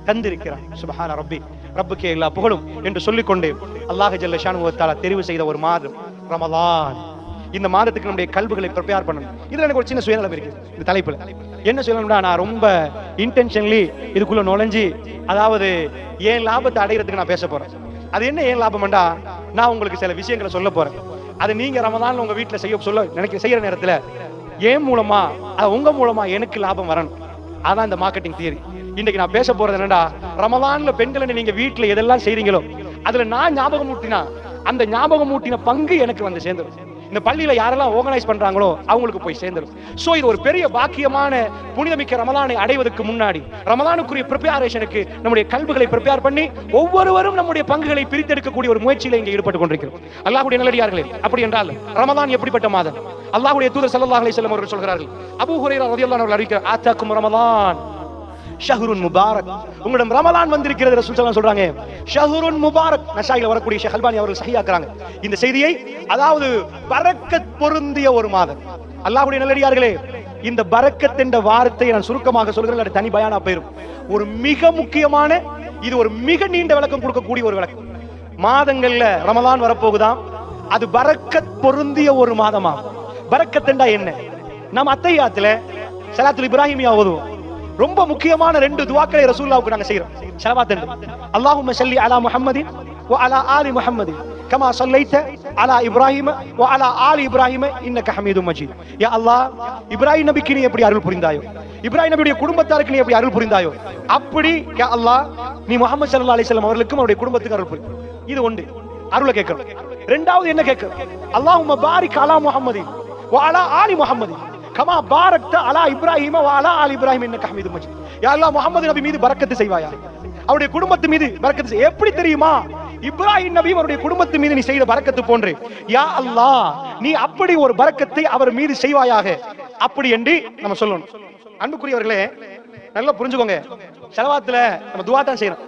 தந்திருக்கிறான். சுப்ஹான ரப்பி, ரப்புக்கே எல்லா புகழும் என்று சொல்லிக்கொண்டு, அல்லாஹ் ஜல்ல ஷானஹு வ தஆலா தெரிவு செய்த ஒரு மாதம் ரமலான். இந்த மாதத்துக்கு நம்முடைய கல்புகளை ப்ரிப்பேர் பண்ணணும். இதுல எனக்கு ஒரு சின்ன சுயநலம் இருக்கு. இந்த தலைப்புல என்ன சொல்லணும்னா, நான் ரொம்ப இன்டென்ஷனலி இதுக்குள்ள நுழைஞ்சு, அதாவது ஏன் லாபத்தை அடைகிறதுக்கு நான் பேச போறேன். அது என்ன ஏன் லாபம்டா, நான் உங்களுக்கு சில விஷயங்களை சொல்ல போறேன். அதை நீங்க ரமலான்ல உங்க வீட்டுல செய்யற நேரத்துல ஏன் மூலமா, உங்க மூலமா எனக்கு லாபம் வரணும். அதான் இந்த மார்க்கெட்டிங் தியரி. இன்னைக்கு நான் பேச போறது என்னடா, ரமலான்ல பெண்களை நீங்க வீட்டுல எதெல்லாம் செய்றீங்களோ அதுல நான் ஞாபகம் ஊட்டினா, அந்த ஞாபகம் ஊட்டின பங்கு எனக்கு வந்து சேர்ந்துடும். இந்த பள்ளியில யாரெல்லாம் ஆர்கனைஸ் பண்றாங்களோ அவங்களுக்கு போய் சேர்ந்துடும். சோ இது ஒரு பெரிய பாக்கியமான புனிதமிக்க ரமலானை அடைவதற்கு முன்னாடி, ரமலானுக்குரிய ப்ரிப்பரேஷனுக்கு நம்முடைய கல்புகளை ப்ரிப்பேர் பண்ணி ஒவ்வொருவரும் நம்முடைய பங்குகளை பிரித்தெடுக்கக்கூடிய ஒரு முயற்சியில இங்கே ஈடுபட்டு கொண்டிருக்கிறோம். அல்லாஹ்வுடைய நல்லடியார்களே, அப்படி என்றால் ரமலான் எப்படிப்பட்ட மாதம்? அல்லாஹ்வுடைய தூதர் ஸல்லல்லாஹு அலைஹி வஸல்லம் அவர்கள் சொல்கிறார்கள், அபூ ஹுரைரா ரலியல்லாஹு அன்ஹு அறிவிக்கிறார், ஆதாக்கும் ரமலான் ஷஹ்ருன் முபாரக். உங்களிடம் ரமலான் வந்திருக்கிறது ரசூல் ஸல்லல்லாஹு சொல்றாங்க. ஷஹ்ருன் முபாரக். நஸாயில வரக்கூடிய ஷேக் அல்பானி அவர்கள் சஹீஹாக்குறாங்க இந்த செய்தியை. அதாவது பரக்கத் பொருந்திய ஒரு மாதம். அல்லாஹ்வுடைய நல்லடியார்களே, இந்த பரக்கத் என்ற வார்த்தையை நான் சுருக்கமாக சொல்கிறேன், தனி பயானா போயிடும். ஒரு மிக முக்கியமான, இது ஒரு மிக நீண்ட விளக்கம் கொடுக்கக்கூடிய ஒரு விளக்கம். மாதங்கள்ல ரமலான் வரப்போகுதாம், அது பரக்கத் பொருந்திய ஒரு மாதமா. பரக்கத் என்றா என்ன? நாம் அத்தையாத்துல ஸலாத்துல் இப்ராஹிமியா ஓதுவோம். ரொம்ப முக்கியமான 2 துஆக்களை ரசூலுல்லாஹ்வுக்கு நாங்க செய்றோம். ஸலவாத் என்று, அல்லாஹும்ம ஸல்லி அலா முஹம்மதின் வ அலா ஆலி முஹம்மதின் கமா ஸல்லைத அலா இப்ராஹிம வ அலா ஆலி இப்ராஹிம இன்னக ஹமீதும் மஜீத். யா அல்லாஹ், இப்ராஹிம் நபிக்கு நீ எப்படி அருள் புரிந்தாயோ, இப்ராஹிம் நபியுடைய குடும்பத்தாருக்கு நீ எப்படி அருள் புரிந்தாயோ, அப்படி யா அல்லாஹ் நீ முஹம்மது ஸல்லல்லாஹு அலைஹி வஸல்லம் அவர்களுக்கும் அவருடைய குடும்பத்துக்கு அருள் புரி. இது ஒன்று, அருளை கேட்கிறோம். இரண்டாவது என்ன கேட்கிறோம்? அல்லாஹும்ம பாரிக் அலா முஹம்மதின் வ அலா ஆலி முஹம்மதின் கமா பாரக்த அலா இப்ராஹிம வ அலா ஆலி இப்ராஹிம இன்னக ஹமீதும் மஜீத். யா அல்லாஹ், முஹம்மது நபி மீது பரக்கத்து செய்வாயா, அவருடைய குடும்பத்து மீது பரக்கத்து செய். எப்படி தெரியுமா? இப்ராஹிம் நபி அவருடைய குடும்பத்து மீது நீ செய்த பரக்கத்து போன்று யா அல்லாஹ் நீ அப்படி ஒரு பரக்கத்தை அவர் மீது செய்வாயாக, அப்படி என்று நம்ம சொல்லணும். அன்புக்குரியவர்களே, நல்லா புரிஞ்சுக்கோங்க. ஸலவாத்துல நம்ம துஆ தான் செய்யணும்.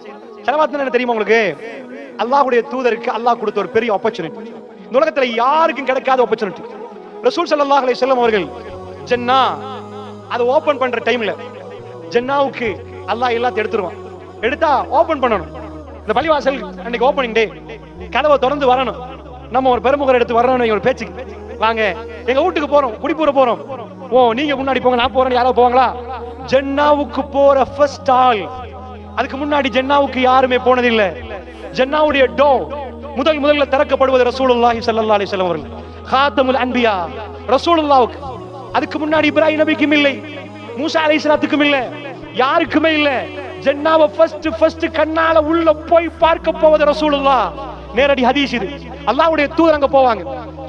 ஸலவாத்னா என்ன தெரியுமா உங்களுக்கு? அல்லாஹ்வுடைய தூதருக்கு அல்லாஹ் கொடுத்த ஒரு பெரிய ஆப்பர்ச்சுனிட்டி. இந்த உலகத்துல யாருக்கும் கிடைக்காத ஆப்பர்ச்சுனிட்டி. ரசூல் ஸல்லல்லாஹு அலைஹி வஸல்லம் அவர்கள் ஜன்னா அதை ஓபன் பண்ற டைம்ல, ஜன்னாவுக்கு அல்லாஹ் எல்லாத்தையும் எடுத்துருவான். எடுத்தா ஓபன் பண்ணணும். இந்த பள்ளிவாசல் அன்னைக்கு ஓபனிங் டே, கதவை திறந்து வரணும். நம்ம ஒரு பெருமுகர் எடுத்து வரணும். ஒரு பேச்சுக்கு வாங்க, எங்க வீட்டுக்கு போறோம், குடிப்பூர போறோம். ஓ, நீங்க முன்னாடி போங்க, நான் போறேன், யாரோ போவாங்களா? ஜன்னாவுக்கு போற ஃபர்ஸ்ட் ஆள். அதுக்கு முன்னாடி ஜன்னாவுக்கு யாருமே போனதில்லை. ஜன்னாவுடைய டோர் முதல்ல திறக்கப்படுவது ரசூலுல்லாஹி ஸல்லல்லாஹு அலைஹி வஸல்லம் அவர்கள், காத்தமுல் அன்பியா ரசூலுல்லாஹ்வுக்கு. அதுக்கு முன்னாடி இப்ராஹிம் நபிக்கும் இல்லை, மூசா அலைஹிஸ்ஸலாத்துக்கும் இல்லை, யாருக்குமே இல்லை. ஜன்னாவை ஃபர்ஸ்ட் கண்ணால உள்ள போய் பார்க்க போவது ரசூலுல்லாஹ். நேரடி ஹதீஸ் இது. அல்லாஹ்வுடைய தூதர் அங்க போவாங்க.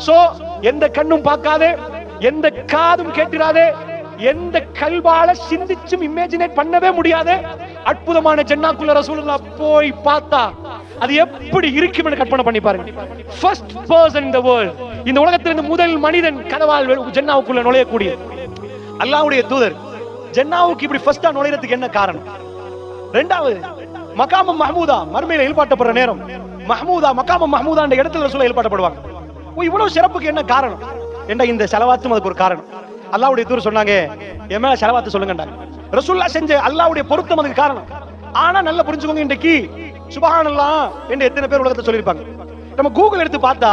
சோ எந்த கண்ணும் பார்க்காதே, எந்த காதும் கேட்டிராதே, எந்த கல்வால சிந்திச்சும் இமேஜினேட் பண்ணவே முடியாத அற்புதமான ஜன்னாக்குள்ள ரசூலுல்லாஹ் போய் பார்த்தா அது எப்படி இருக்கும்னு கற்பனை பண்ணி பாருங்க. First person in the world, இந்த உலகத்திலிருந்து முதல் மனிதன் கதவால் ஜன்னாவுக்குள்ள நுழையக்கூடிய அல்லாஹ்வுடைய தூதர். ஜன்னாவுக்கு இப்படி ஃபர்ஸ்டா நுழையறதுக்கு என்ன காரணம்? இரண்டாவது, மகாம மஹ்மூதா மர்மையில எழுப்பாட்டப்படுற நேரம், மஹ்மூதா மகாம மஹ்மூதா என்ற இடத்துல ரசூலுல்லாஹ் எழுப்பாட்டப்படுவாங்க. இவ்வளவு சிறப்புக்கு என்ன காரணம்? என்ற இந்த ஸலவாத்தும் அதுக்கு ஒரு காரணம். அல்லாஹ்வுடைய தூதர் சொன்னாங்க, என் மேல ஸலவாத் சொல்லுங்கடா. ரசூலுல்லாஹ் செஞ்ச அல்லாஹ்வுடைய பொருத்தம் அதுக்கு காரணம். ஆனா நல்லா புரிஞ்சுக்கோங்க, இன்றைக்கு சுப்ஹானல்லாஹ் என்று எத்தனை பேர் உலகத்துல சொல்லிருப்பாங்க. நம்ம கூகுள் எடுத்து பார்த்தா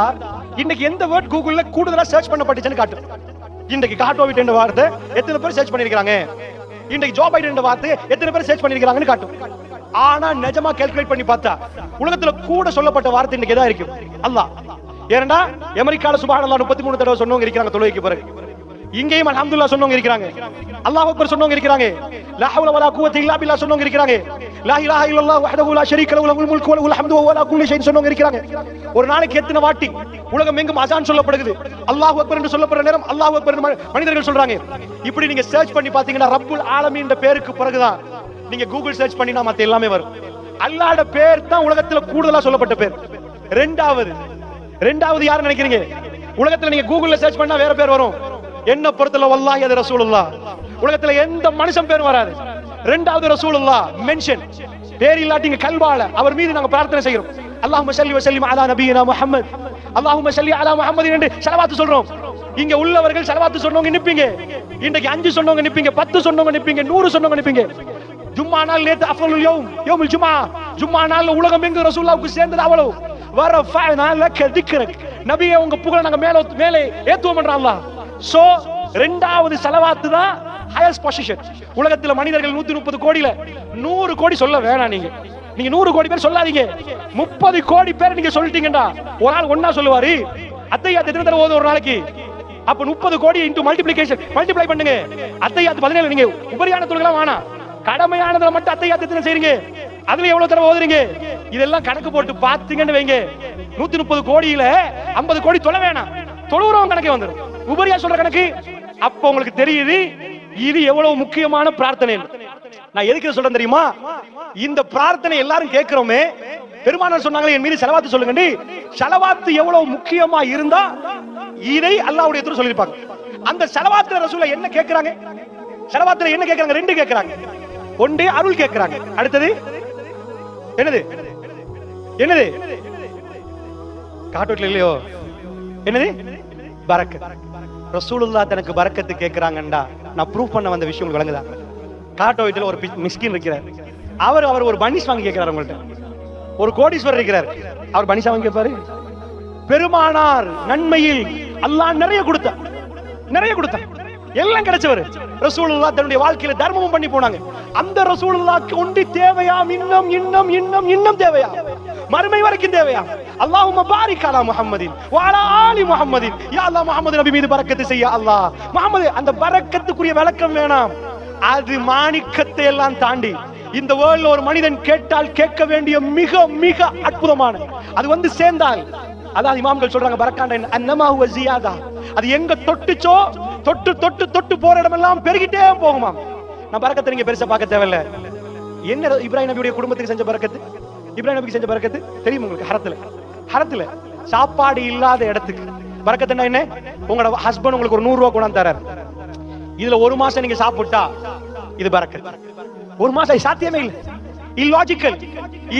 இன்னைக்கு எந்த வேர்ட் கூகுள்ல கூடுதலா சர்ச் பண்ணப்பட்டுச்சுன்னு காட்டும். இன்றைக்கு காட்டோவிட் என்ற வார்த்தை எத்தனை பேர் சர்ச் பண்ணிருக்காங்க, இன்றைக்கு ஜோ பைடன் என்ற வார்த்தை எத்தனை பேர் சர்ச் பண்ணிருக்காங்கன்னு காட்டும். ஆனா நிஜமா கால்குலேட் பண்ணி பார்த்தா உலகத்துல கூட சொல்லப்பட்ட வார்த்தை இன்னைக்கு எதா இருக்கு? அல்லாஹ். ஏனண்டா அமெரிக்கால சுப்ஹானல்லாஹ் 33 தடவை சொன்னவங்க இருக்காங்க தொழுகைக்கு பிறகு. இங்கேயும் அல்ஹம்துலில்லாஹ் சொன்னவங்க இருக்காங்க. அல்லாஹ் அக்பர் சொன்னவங்க இருக்காங்க. லா ஹவ்ல வலா குவத்த இல்லா பில்லாஹ் சொன்னவங்க இருக்காங்க. லா இலாஹா இல்லல்லாஹ் வஹ்தஹு லா ஷரீக லஹு லஹுல் முல்கு வ லஹுல் ஹம்து வ லா குல்லி ஷைஇன் சொன்னவங்க இருக்காங்க. ஒரு நாளைக்கு எத்தனை வாட்டி உலகம் எங்கும் அஸான் சொல்லப்படுது, அல்லாஹ் அக்பர் என்று சொல்லப்படுற நேரம் அல்லாஹ் அக்பர் மனிதர்கள் சொல்றாங்க. இப்படி நீங்க சர்ச் பண்ணி பாத்தீங்கன்னா ரப்புல் ஆலமீன் என்ற பேருக்கு பிறகுதான் நீங்க கூகுள் சர்ச் பண்ணினா மத்த எல்லாமே வரும். அல்லாஹ்வோட பேர் தான் உலகத்துல கூடுதலா சொல்லப்பட்ட பேர். ரெண்டாவது யாரு நினைக்கிறீங்க? உலகத்துல நீங்க கூகுள்ல சர்ச் பண்ணா வேற பேர் வரும். என்ன பொறுத்தல வல்லாஹி அது ரசூலுல்லாஹ். உலகத்துல எந்த மனுஷன் பேர் வராது. இரண்டாவது ரசூலுல்லாஹ் மென்ஷன். பேர் இல்லாட்டிங்க கல்வால அவர் மீது நாங்க பிரார்த்தனை செய்கிறோம். அல்லாஹும்ம ஸல்லி வ ஸல்லிம் அலா நபியினா முஹம்மத், அல்லாஹும்ம ஸல்லி அலா முஹம்மதின் என்று ஸலவாத் சொல்றோம். இங்க உள்ளவர்கள் ஸலவாத் சொன்னவங்க நிப்பீங்க. இன்றைக்கு 5 சொன்னவங்க நிப்பீங்க, 10 சொன்னவங்க நிப்பீங்க, 100 சொன்னவங்க நிப்பீங்க. ஜும்மா நாள் நேத்து அஃதலுல் யௌமுல் ஜும்ஆ. ஜும்மா நாள்ல உலகம் எங்க ரசூலுல்லாஹ்வுக்கு சேர்ந்தது அவ்வளவு. வரஃபஅனா லக திக்ரக். நபியே உங்க புகழ நாங்க மேலே ஏத்துவோம்ன்ற அல்லாஹ். சோ இரண்டாவது ஸலவாத் தான் ஹையஸ்ட் பொசிஷன். உலகத்துல மனிதர்கள் 130 கோடியில 100 கோடி சொல்ல வேணாம். நீங்க 100 கோடி பேர் சொல்லாதீங்க. 30 கோடி பேர் நீங்க சொல்லிட்டீங்கடா. ஒரு ஆள் ஒண்ணா சொல்லுவாரு. அத்தையாத் எத்தனை தடவை ஓது ஒரு நாளைக்கு? அப்ப 30 கோடி இன்டு மல்டிப்ளை பண்ணுங்க. அத்தையாத் 17. நீங்க உபரியான தொழுகைலாம் வேணாம், கடமையானதுல மட்டும் அத்தையாத் எத்தனை செய்றீங்க? அதுல எவ்வளவு தடவை ஓதுறீங்க? இதெல்லாம் கணக்கு போட்டு பாத்தீங்கன்னு வைங்க. 130 கோடியில 50 கோடி தொழ வேணாம், தொழுறவங்க கணக்கே வந்துடும். உபரியா சொல்ற கணக்கு. அப்ப உங்களுக்கு தெரியுது இது எவ்வளவு முக்கியமான பிரார்த்தனை. நான் எதுக்கு சொல்றேன் தெரியுமா? இந்த பிரார்த்தனை எல்லாரும் கேட்கிறோமே, பெருமானார் சொன்னாங்களே என் மீது ஸலவாத் சொல்லுங்க. ஸலவாத் எவ்வளவு முக்கியமா இருந்தா இதை அல்லாஹ்வுடைய தூதர் சொல்லிருப்பாங்க. அந்த ஸலவாத்ல ரசூலுல்லாஹ் என்ன கேக்குறாங்க? ஸலவாத்ல என்ன கேக்குறாங்க? 2 கேக்குறாங்க. ஒன்று அருள் கேக்குறாங்க, அடுத்தது என்னது காட்டோட்ல இல்லையோ, என்னது பரக்கத். ரசூலுல்லாஹ் தனக்கு பரக்கத்து கேக்குறாங்கடா. நான் ப்ரூஃப் பண்ண வந்த விஷயம் உங்களுக்கு விளங்குதா? காட்டோயிட்ல ஒரு மிஸ்கின் இருக்கிறார். அவர் ஒரு பனிஸ் வாங்கி கேட்கிறார். உங்கள்ட்ட ஒரு கோடீஸ்வரர் இருக்கிறார். அவர் பனிஸ் வாங்கி கேட்பாரு. பெருமானார் நன்மையில் அல்லாஹ் நிறைய கொடுத்தார், எல்லாம் கிடைச்சவர். ரசூலுல்லாஹ் தன்னுடைய வாழ்க்கையில தர்மமும் பண்ணி போனாங்க. அந்த ரசூலுல்லாஹ்க்கு ஒண்டி தேவையா? இன்னும் தேவையா? மறுமை வரைக்கும் தேவையா? அல்லாஹும்ம பாரிக் அலா முஹம்மதின் வ அலா ஆலி முஹம்மதின். யா அல்லாஹ் முஹம்மது நபி மீது பரக்கத்து செய்ய அல்லாஹ். முஹம்மது அந்த பரக்கத்துக்குரிய விளக்கம் வேணாம். அது மாணிக்கத்தை எல்லாம் தாண்டி இந்த வேர்ல்ட்ல ஒரு மனிதன் கேட்டால் கேட்க வேண்டிய மிக மிக அற்புதமான, அது வந்து சேர்ந்தால், அதாவது இமாம்கள் சொல்றாங்க பரக்காண்ட அன்னமா ஹுவ ஜியாதா. அது எங்க தொட்டுச்சோ தொட்டு போற இடமெல்லாம் பெருகிட்டே போகுமாம். நான் பரக்கத்தை நீங்க பெருசா பார்க்க தேவையில்ல. என்ன இப்ராஹிம் நபியுடைய குடும்பத்துக்கு செஞ்ச பரக்கத்து? இப்ராஹிம் நபிக்கு செஞ்ச பரக்கத்து தெரியும் உங்களுக்கு? ஹரத்துல சாப்பாடு இல்லாத இடத்துக்கு பரக்கத்துனா என்ன? உங்களோட ஹஸ்பண்ட் உங்களுக்கு ஒரு 100 ரூபாய் கொண்டாந்து தரார். இதுல 1 மாசம் நீங்க சாப்பிட்டா இது பரக்கத். 1 மாசம் சாத்தியமே இல்லை, இல்லாஜிக்கல்.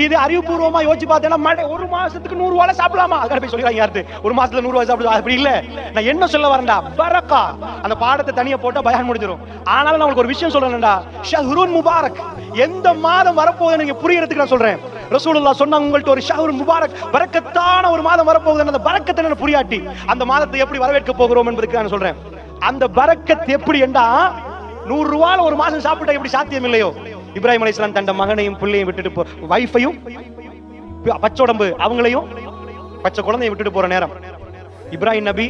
இது அறிவுபூர்வமா யோசிச்சு பார்த்தேன்னா 1 மாசத்துக்கு 100 ரூபாய் சாப்பிடலாமா? அதுக்காக போய் சொல்லிடுறாங்க யாரு 1 மாசத்துல 100 ரூபாய் சாப்பிடுவா. அப்படி இல்ல. நான் என்ன சொல்ல வரேன்டா, பரக்கா அந்த பாடத்தை தனியா போட்டா பயான் முடிஞ்சிடும். ஆனாலும் நான் உங்களுக்கு ஒரு விஷயம் சொல்றேன்டா, ஷஹ்ருன் முபாரக். எந்த மாதம் வரப்போகுது நீங்க புரியறதுக்கு நான் சொல்றேன். ரசூலுல்லாஹ் சொன்னாங்க உங்கள்ட்ட ஒரு ஷஹ்ருன் முபாரக், பரக்கத்தான ஒரு மாதம் வரப்போகுது. அந்த பரக்கத்தை என்ன புரியாட்டி அந்த மாதத்தை எப்படி வரவேற்க போகிறோம் என்பதுக்கு நான் சொல்றேன். அந்த பரக்கத் எப்படி என்றா 100 ரூபாய் 1 மாசம் சாப்பிட்டா எப்படி சாத்தியம் இல்லையோ, இப்ராஹிம் அலைஹிஸ்ஸலாம் தன் மகனையும் பிள்ளையும் விட்டுட்டு வைஃபையும் பச்சோடம்பு அவங்களையும் பச்சை குழந்தையை விட்டுட்டு போற நேரம் இப்ராஹிம் நபி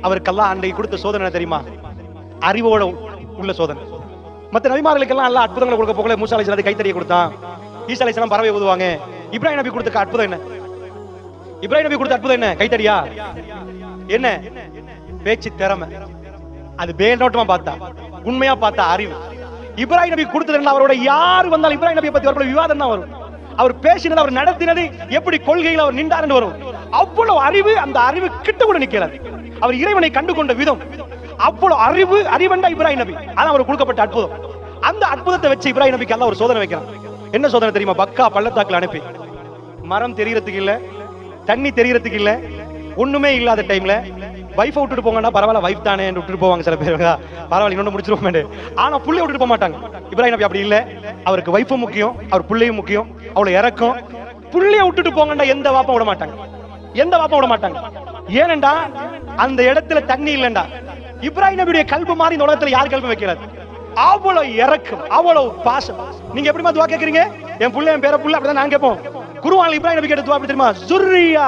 அவருக்கு அல்லாஹ் அன்றைக்கு கொடுத்த சோதனை தெரியுமா? அறிவோட உள்ள சோதனை. மற்ற நபிமார்களுக்கெல்லாம் அல்லாஹ் அற்புதங்களை கொடுக்க போகல. மூசா அலைஹிஸ்ஸலாம் கைத்தறியை கொடுத்தான், ஈசா அலைஹிஸ்ஸலாம் பறவை ஊதுவாங்க. இப்ராஹிம் நபி கொடுத்த அற்புதம் என்ன? கைத்தறியா? என்ன? பேச்சு திறமை. அது மேலோட்டமா பார்த்தா, உண்மையா பார்த்தா அறிவு. இப்ராஹிம் நபி கொடுத்தது அவரோட யாரு வந்தாலும் இப்ராஹிம் நபியை பத்தி வரக்கூடிய விவாதம் தான் வரும். அவர் பேசினது, அவர் நடத்தினது, எப்படி கொள்கையில் அவர் நின்றார் வரும். அவ்வளவு அறிவு. அந்த அறிவு கிட்ட கூட நிக்கிறார். அவர் இறைவனை கண்டு கொண்ட விதம் அவ்வளவு அறிவண்டா இப்ராஹிம் நபி. அதான் அவர் கொடுக்கப்பட்ட அற்புதம். அந்த அற்புதத்தை வச்சு இப்ராஹிம் நபிக்கு அல்லாஹ் ஒரு சோதனை வைக்கிறான். என்ன சோதனை தெரியுமா? பக்கா பள்ளத்தாக்குல அனுப்பி, மரம் தெரியறதுக்கு இல்ல, தண்ணி தெரியறதுக்கு இல்ல, ஒண்ணுமே இல்லாத டைம்ல வைஃபை விட்டுட்டு போங்கன்னா பரவாயில்ல, வைஃப் தானே விட்டுட்டு போவாங்க சில பேர். பரவாயில்ல, இன்னொன்று முடிச்சிருவோம். ஆனா புள்ளைய விட்டுட்டு போக மாட்டாங்க. இப்ராஹிம் நபி அப்படி இல்ல. அவருக்கு வைஃபும் முக்கியம், அவர் புள்ளையும் முக்கியம். அவ்வளவு இறக்கம். புள்ளைய விட்டுட்டு போங்கன்னா எந்த வாப்பம் விட மாட்டாங்க. ஏனண்டா அந்த இடத்துல தண்ணி இல்லண்டா. இப்ராஹிம் நபியுடைய கல்பு மாதிரி இந்த உலகத்துல யார் கல்பு வைக்கிறார்? அவ்வளவு இறக்கம், அவ்வளவு பாசம். நீங்க எப்படிமா துவா கேக்குறீங்க? என் புள்ள, என் பேர புள்ள அப்படிதான் நான் கேட்போம். குர்ஆன்ல இப்ராஹிம் நபி கேட்ட துவா எப்படி தெரியுமா? ஜுர்ரியா,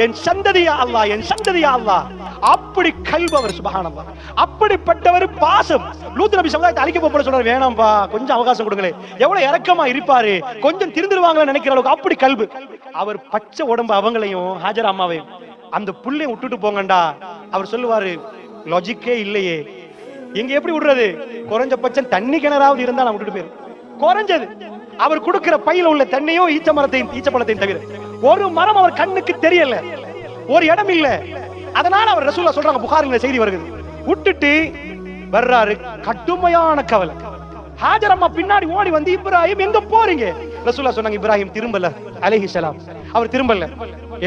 என் சந்ததியா அல்லாஹ், என் சந்ததியா அல்லாஹ். அப்படி கல்பவர், சுப்ஹானல்லாஹ். அப்படிப்பட்டவர் பாசம். லூத் நபி சமுதாயத்தை அழிக்க போற சொல்றாரு, வேணாம்பா கொஞ்சம் அவகாசம் கொடுங்களே. எவ்வளவு இறக்கமா இருப்பாரு, கொஞ்சம் திருந்துருவாங்கன்னு நினைக்கிற அளவுக்கு அப்படி கல்பு. அவர் பச்சை உடம்பு அவங்களையும் ஹாஜர் அம்மாவையும் அந்த புள்ளையும் விட்டுட்டு போங்கண்டா. அவர் சொல்லுவாரு, லாஜிக்கே இல்லையே, எங்க எப்படி விடுறது? குறைஞ்சபட்சம் தண்ணி கிணறாவது இருந்தா நான் விட்டுட்டு போயிரு. குறைஞ்சது அவர் கொடுக்கிற பையில உள்ள தண்ணியும் ஈச்சப்பழத்தையும் தவிர ஒரு மரம் அவர் கண்ணுக்கு தெரியல, ஒரு இடம் இல்ல. அதனால அவர் ரசூலுல்லாஹ் சொல்றாங்க, புகாரில செய்தி வருது, விட்டுட்டு வர்றாரு. கடுமையான கவலை. ஹாஜர் அம்மா பின்னாடி ஓடி வந்து, இப்ராஹிம் எங்க போறீங்க? ரசூலுல்லாஹ் சொன்னாங்க, இப்ராஹிம் திரும்பல அலைஹிஸ்ஸலாம். அவர் திரும்பல,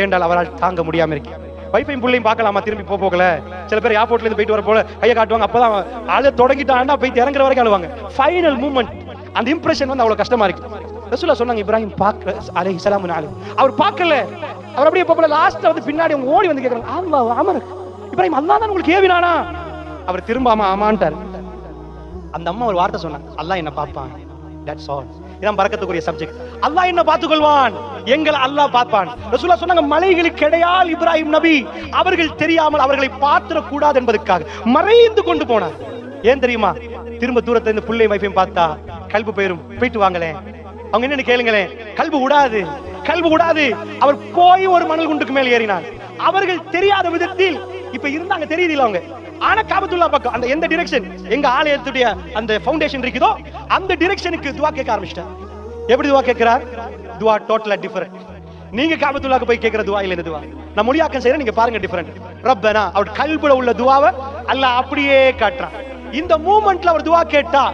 ஏண்டால் அவரால் தாங்க முடியாம இருக்கு. வைஃபையும் பிள்ளையும் பார்க்கலாமா, திரும்பி போகல. சில பேர் ஏர்போர்ட்ல இருந்து போயிட்டு வர போல கையை காட்டுவாங்க, அப்பதான் அழ தொடங்கிட்டான்னா போயிட்டு இறங்குற வரைக்கும் அழுவாங்க. ஃபைனல் மூமெண்ட், அந்த இம்ப்ரெஷன் வந்து அவ்வளவு கஷ்டமா இருக்கு. ரசூலுல்லாஹ் சொன்னாங்க, இப்ராஹிம் பார்க்க அலைஹிஸ்ஸலாம். அவர் பார்க்கல, அவர் அப்படியே போகல. லாஸ்ட்ல வந்து பின்னாடி அவங்க ஓடி வந்து கேக்குறாங்க, அல்லாஹ் அமர் இப்ராஹிம், அல்லாஹ் தான் உங்களுக்கு ஏவினானா? அவர் திரும்பாம ஆமான்ட்டார். அந்த அம்மா ஒரு வார்த்தை சொன்னாங்க, அல்லாஹ் என்ன பார்ப்பான். That's all. இதான் பரக்கத்துக்குரிய சப்ஜெக்ட். அல்லாஹ் என்ன பார்த்துக்கொள்வான், எங்களை அல்லாஹ் பார்ப்பான். ரசூலுல்லாஹ் சொன்னாங்க, மலைகளுக்கு இடையால் இப்ராஹிம் நபி அவர்கள் தெரியாமல் அவர்களை பார்த்திட கூடாது என்பதற்காக மறைந்து கொண்டு போனார். ஏன் தெரியுமா? திரும்ப தூரத்துல இருந்து புள்ளையும் வைஃபையும் பார்த்தா கல்பு போயிரும். போயிட்டு வாங்களேன், அவங்க என்னன்னு கேளுங்களேன். கல்பு விடாது, கல்பு விடாது. அவர் போய் ஒரு மணல் குண்டுக்கு மேல் ஏறினார். அவர்கள் தெரியாத விதத்தில் இப்ப இருந்தாங்க, தெரியுது அவங்க. ஆனா காபத்துல்லா பக்கம் அந்த எந்த டிரெக்ஷன் எங்க ஆலயத்துடைய அந்த ஃபவுண்டேஷன் இருக்குதோ அந்த டிரெக்ஷனுக்கு துவா கேட்க ஆரம்பிச்சிட்டார். எப்படி துவா கேட்கிறார்? துவா டோட்டலா டிஃபரெண்ட். நீங்க காபத்துல்லாக்கு போய் கேட்கிற துவா இல்ல, இந்த துவா நான் மொழியாக்கம் செய்யறேன், நீங்க பாருங்க டிஃபரெண்ட். ரப்பனா, அவர் கல்புல உள்ள துவாவை அல்லாஹ் அப்படியே காட்டுறான். இந்த மூமெண்ட்ல அவர் துவா கேட்டா,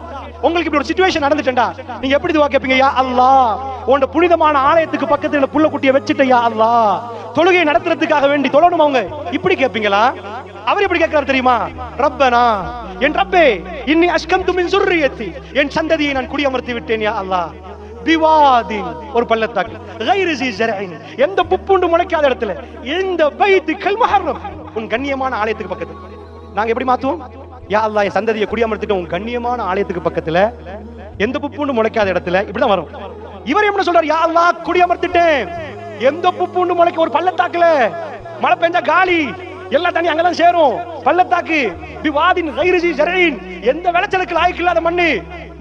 உங்களுக்கு இப்படி ஒரு சிச்சுவேஷன் நடந்துட்டா, நீங்க எப்படி துவா கேட்பீங்க? யா அல்லாஹ், உன்னோட புனிதமான ஆலயத்துக்கு பக்கத்துல புள்ள குட்டியை வச்சுட்ட யா அல்லாஹ், தொழுகை நடத்துறதுக்காக வேண்டி தொழணும் அவங்க, இப்படி கேட்பீங்களா? அவர் எப்படி கேட்கிறார் தெரியுமா? ரப்பனா, என் ரப்பே, இன்னி அஸ்கம்து மின் ஸுர்ரியத்தி, என் சந்ததியை நான் குடியமர்த்தி விட்டேன் யா அல்லாஹ், பிவாதின், ஒரு பள்ளத்தாக்கு, கைரி ஸீ ஸர்இன், எந்த புப்புண்டு முளைக்காத இடத்துல, இந்த பைத்துல் முஹர்ரம், உன் கண்ணியமான ஆலயத்துக்கு பக்கத்துல. நாங்க எப்படி மாத்துவோம்? யா அல்லாஹ், என் சந்ததியை குடியமர்த்திட்டு உன் கண்ணியமான ஆலயத்துக்கு பக்கத்துல, எந்த புப்புண்டு முளைக்காத இடத்துல, இப்படிதான் வரும். இவர் என்ன சொல்றார்? யா அல்லாஹ், குடியமர்த்திட்டேன் எந்த புப்புண்டு முளைக்க ஒரு பள்ளத்தாக்குல, மழை பெஞ்சா காலி, எல்லா தண்ணி அங்கதான் சேரும், பள்ளத்தாக்கு, பிவாதின் கைரி ஸீ ஸர்இன், எந்த விளைச்சலுக்கு லாயக்கு இல்லாத மண்ணு.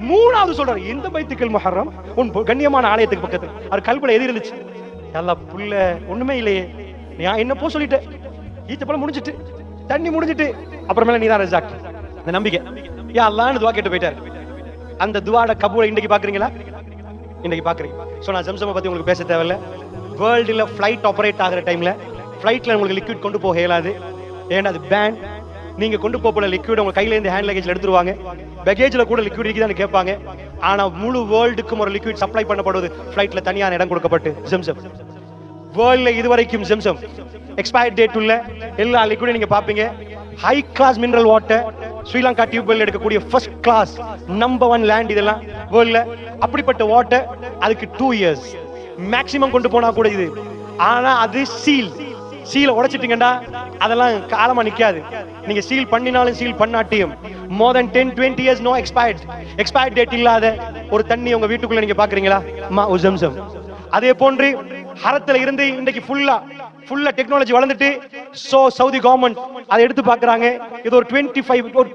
மூணாவது சொல்றாரு, இந்த பைத்துல் முஹர்ரம், உன் கண்ணியமான ஆலயத்துக்கு பக்கத்துல. அவர் கல்புல எது இருந்துச்சு? அல்லாஹ், புள்ள ஒண்ணுமே இல்லையே, நான் என்ன போ சொல்லிட்டேன், ஈச்சப்பழம் முடிஞ்சிட்டு, தண்ணி முடிஞ்சிட்டு, அப்புறமேல நீதான் ரஸாக். அந்த நம்பிக்கை, யா அல்லாஹ்னு துவா கேட்டு போயிட்டார். அந்த துவாட கபூலை இன்னைக்கு பாக்குறீங்களா? இன்னைக்கு பாக்குறீங்க. சோ நான் ஜம்சமை பத்தி உங்களுக்கு பேச தேவையில்ல. வேர்ல்டுல ஃபிளைட் ஆபரேட் ஆகிற டைம்ல ஃபிளைட்ல உங்களுக்கு லிக்விட் கொண்டு போக இயலாது, ஏன்னா அது பேன். நீங்க கொண்டு போற லிக்விட் உங்க கையில இருந்து ஹேண்ட் லக்கேஜ்ல எடுத்துருவாங்க. பேகேஜ்ல கூட லிக்விட் இருக்குதான்னு கேட்பாங்க. ஆனா முழு வேர்ல்டுக்கும் ஒரு லிக்விட் சப்ளை பண்ணப்படுவது ஃபிளைட்ல தனியான இடம் கொடுக்கப்பட்டு ஜம்சம். வேர்ல்ட்ல இதுவரைக்கும் ஜம்சம் எக்ஸ்பயர் டேட் உள்ள எல்லா லிக்விடும் நீங்க பாப்பீங்க. High class mineral water, Sri Lanka tubewell எடுக்கக்கூடிய ஃபர்ஸ்ட் கிளாஸ் நம்பர் 1 லேண்ட் இதெல்லாம் வேர்ல்ட்ல. அப்படிப்பட்ட வாட்டர் அதுக்கு 2 years மேக்ஸிமம் கொண்டு போனா கூட இது. ஆனா அது சீல உடைச்சிட்டீங்கடா, அதெல்லாம் காலமா நிக்காது. நீங்க சீல் பண்ணினாலும் சீல் பண்ணாட்டியும் more than 10-20 years no expire date இல்லாத ஒரு தண்ணி உங்க வீட்டுக்குள்ள நீங்க பாக்குறீங்களா? மா ஜம்சம். அதே போன்று ஹரத்துல இருந்து இன்னைக்கு ஃபுல்லா டெக்னாலஜி வளர்ந்துட்டு, சோ சவுதி கவர்மெண்ட் அதை எடுத்து பாக்குறாங்க. இது ஒரு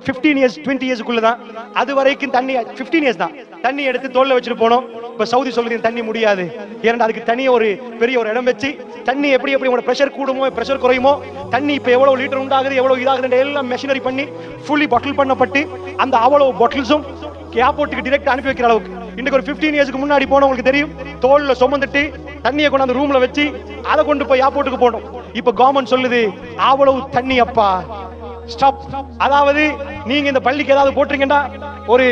15 years 20 yearsக்குள்ள தான். அது வரைக்கும் தண்ணி 15 years தான். தண்ணி எடுத்து தோல்ல வச்சுட்டு போனோம். இப்ப சவுதி சொல்லுது தண்ணி முடியாது, ஏன்னா அதுக்கு தனியா ஒரு பெரிய ஒரு இடம் வச்சு தண்ணி எப்படி உங்களோட பிரஷர் கூடுமோ பிரஷர் குறையுமோ, தண்ணி இப்ப எவ்வளவு லிட்டர் உண்டாகுது எவ்வளவு இதாகுது எல்லாம் மெஷினரி பண்ணி ஃபுல்லி பாட்டில் பண்ணப்பட்டு அந்த அவ்வளவு பாட்டில்ஸும் ஏர்போர்ட்டுக்கு டைரக்ட் அனுப்பி வைக்கிற அளவுக்கு. இன்னைக்கு ஒரு 15 yearsக்கு முன்னாடி போன உங்களுக்கு தெரியும், தோல்ல சுமந்துட்டு தண்ணியை கொண்டு அந்த ரூம்ல வச்சு அதை கொண்டு போய் ஏர்போர்ட்டுக்கு போனோம். இப்ப கவர்மெண்ட் சொல்லுது அவ்வளவு தண்ணி அப்பா ஸ்டாப். அதாவது நீங்க இந்த பள்ளிக்கு ஏதாவது போட்டுறீங்கன்னா ஒரு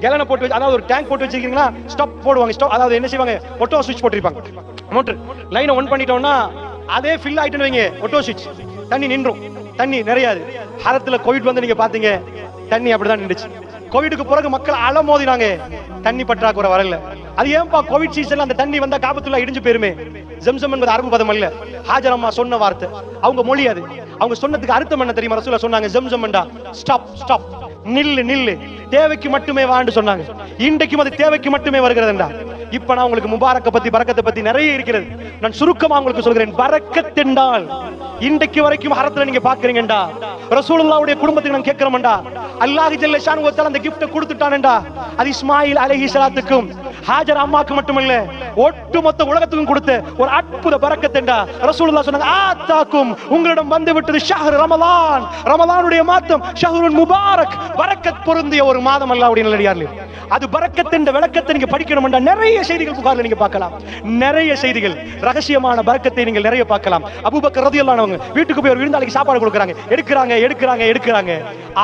கேலனை போட்டு வச்சு, அதாவது ஒரு டேங்க் போட்டு வச்சிருக்கீங்கன்னா ஸ்டாப் போடுவாங்க. ஸ்டாப் அதாவது என்ன செய்வாங்க, ஆட்டோ சுவிட்ச் போட்டிருப்பாங்க. மோட்டர் லைனை ஆன் பண்ணிட்டோம்னா அதே ஃபில் ஆயிட்டுன்னு வைங்க, ஆட்டோ சுவிட்ச், தண்ணி நின்றும். தண்ணி நிறையாது. ஹரத்துல கோவிட் வந்து நீங்க பாத்தீங்க, தண்ணி அப்படிதான் நின்றுச்சு. கோவிடுக்கு பிறகு மக்கள் அலமோதினாங்க, தண்ணி பற்றாக்குறை வரல. அது ஏன்பா கோவிட் சீசன்ல அந்த தண்ணி வந்தா காபத்துல்லா இடிஞ்சு போயிருமே? ஜம்சம் என்பது அரபு பதம் அல்ல, ஹாஜர் அம்மா சொன்ன வார்த்தை, அவங்க மொழி அது. அவங்க சொன்னதுக்கு அர்த்தம் என்ன தெரியுமா? ரசூலுல்லாஹ் சொன்னாங்க, ஜம்சம் என்றா ஸ்டாப், நில்லு, தேவைக்கு மட்டுமே வான்னு சொன்னாங்க. இன்றைக்கும் அது தேவைக்கு மட்டுமே வருகிறதுண்டா. இப்ப நான் உங்களுக்கு முபாரக்க பத்தி பரக்கத்தை பத்தி நிறைய இருக்கிறது. நான் சுருக்கமா உங்களுக்கு சொல்கிறேன். பரக்கத் என்றால் இன்றைக்கு வரைக்கும் ஹரத்துல நீங்க பாக்குறீங்கடா, ரசூலுல்லாஹ்வுடைய குடும்பத்துக்கு நான் கேட்கிறோம்டா, அல்லாஹ் ஜல்ல ஷானு வ தஆலா அந்த gift கொடுத்துட்டானேடா. அது இஸ்மாயில் அலைஹிஸ்ஸலாத்துக்கும் ஹாஜர் அம்மாக்கு மட்டுமல்ல, ஒட்டுமொத்த உலகத்துக்கும் கொடுத்த ஒரு அற்புத பரக்கத்தேண்டா. ரசூலுல்லாஹ் சொன்னாங்க, ஆத்தாக்கும் உங்களிடம் வந்து விட்டது ஷஹ்ர் ரமலான், ரமலானுடைய மாதம், ஷஹ்ருன் முபாரக், பரக்கத் பொருந்திய ஒரு மாதம் அல்லாஹ்வுடைய நல்லடியார்களே. அது பரக்கத் என்ற விளக்கத்தை நீங்க படிக்கணும்டா. நிறைய செய்திகள் புகார்ல நீங்க பார்க்கலாம், நிறைய செய்திகள், ரகசியமான பரக்கத்தை நீங்கள் நிறைய பார்க்கலாம். அபூபக்கர் ரலியல்லாஹு அன்ஹு வீட்டுக்கு போய் ஒரு விருந்தாளிக்கு சாப்பாடு கொடுக்கறாங்க, எடுக்கறாங்க,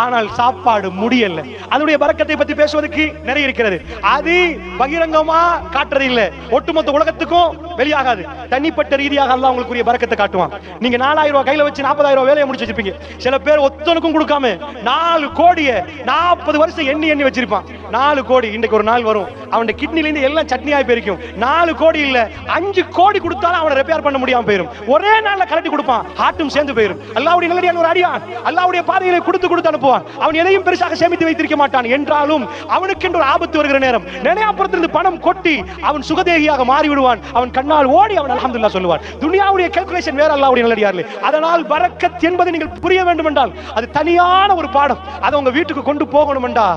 ஆனால் சாப்பாடு முடியல. அதனுடைய பரக்கத்தை பத்தி பேசுவதற்கு நிறைய இருக்கிறது. அது பகிரங்கமா காட்டுறது இல்ல, ஒட்டுமொத்த உலகத்துக்கும் வெளியாகாது. தனிப்பட்ட ரீதியாக அல்லாஹ் உங்களுக்குரிய பரக்கத்தை காட்டுவான். நீங்க 4000 ரூபாய் கையில வச்சு 40000 ரூபாய் வேலையை முடிச்சு வச்சிருப்பீங்க. சில பேர் ஒத்தனுக்கும் கொடுக்காம 4 கோடியை 40 வருஷம் எண்ணி வச்சிருப்பான். 4 கோடி இன்றைக்கு ஒரு நாள் வரும், அவன் கிட்னில இருந்து எல்லாம் சட்னியாய் போயிருக்கும். 4 கோடி இல்ல 5 கோடி கொடுத்தாலும் அவனை ரிப்பேர் பண்ண முடியாம போயிரும். ஒரே நாள்ல கலட்டி கொடுப்பான், ஹார்ட்டும் சேர்ந்து போயிரும். அல்லாஹ்வுடைய நல்லடியான் ஒரு அடியான், அல்லாஹ்வுடைய பாதையிலே கொடுத்து அனுப்புவான். அவன் எதையும் பெருசாக சேமித்து வைத்திருக்க மாட்டான். என்றாலும் அவனுக்கு ஒரு ஆபத்து வருகிற நேரம் நினையாப்புறத்திலிருந்து பணம் கொட்டி அவன் சுகதேகியாக மாறி விடுவான். அவன் கண்ணால் ஓடி அவன் அல்ஹம்துலில்லாஹ் சொல்லுவான். துனியாவுடைய கால்குலேஷன் வேற, அல்லாஹ்வுடைய நல்லடியார்களே. அதனால் பரக்கத் என்பதை நீங்கள் புரிய வேண்டும் என்றால் அது தனியான ஒரு பாடம். அதை உங்க வீட்டுக்கு கொண்டு போகணும் என்றா,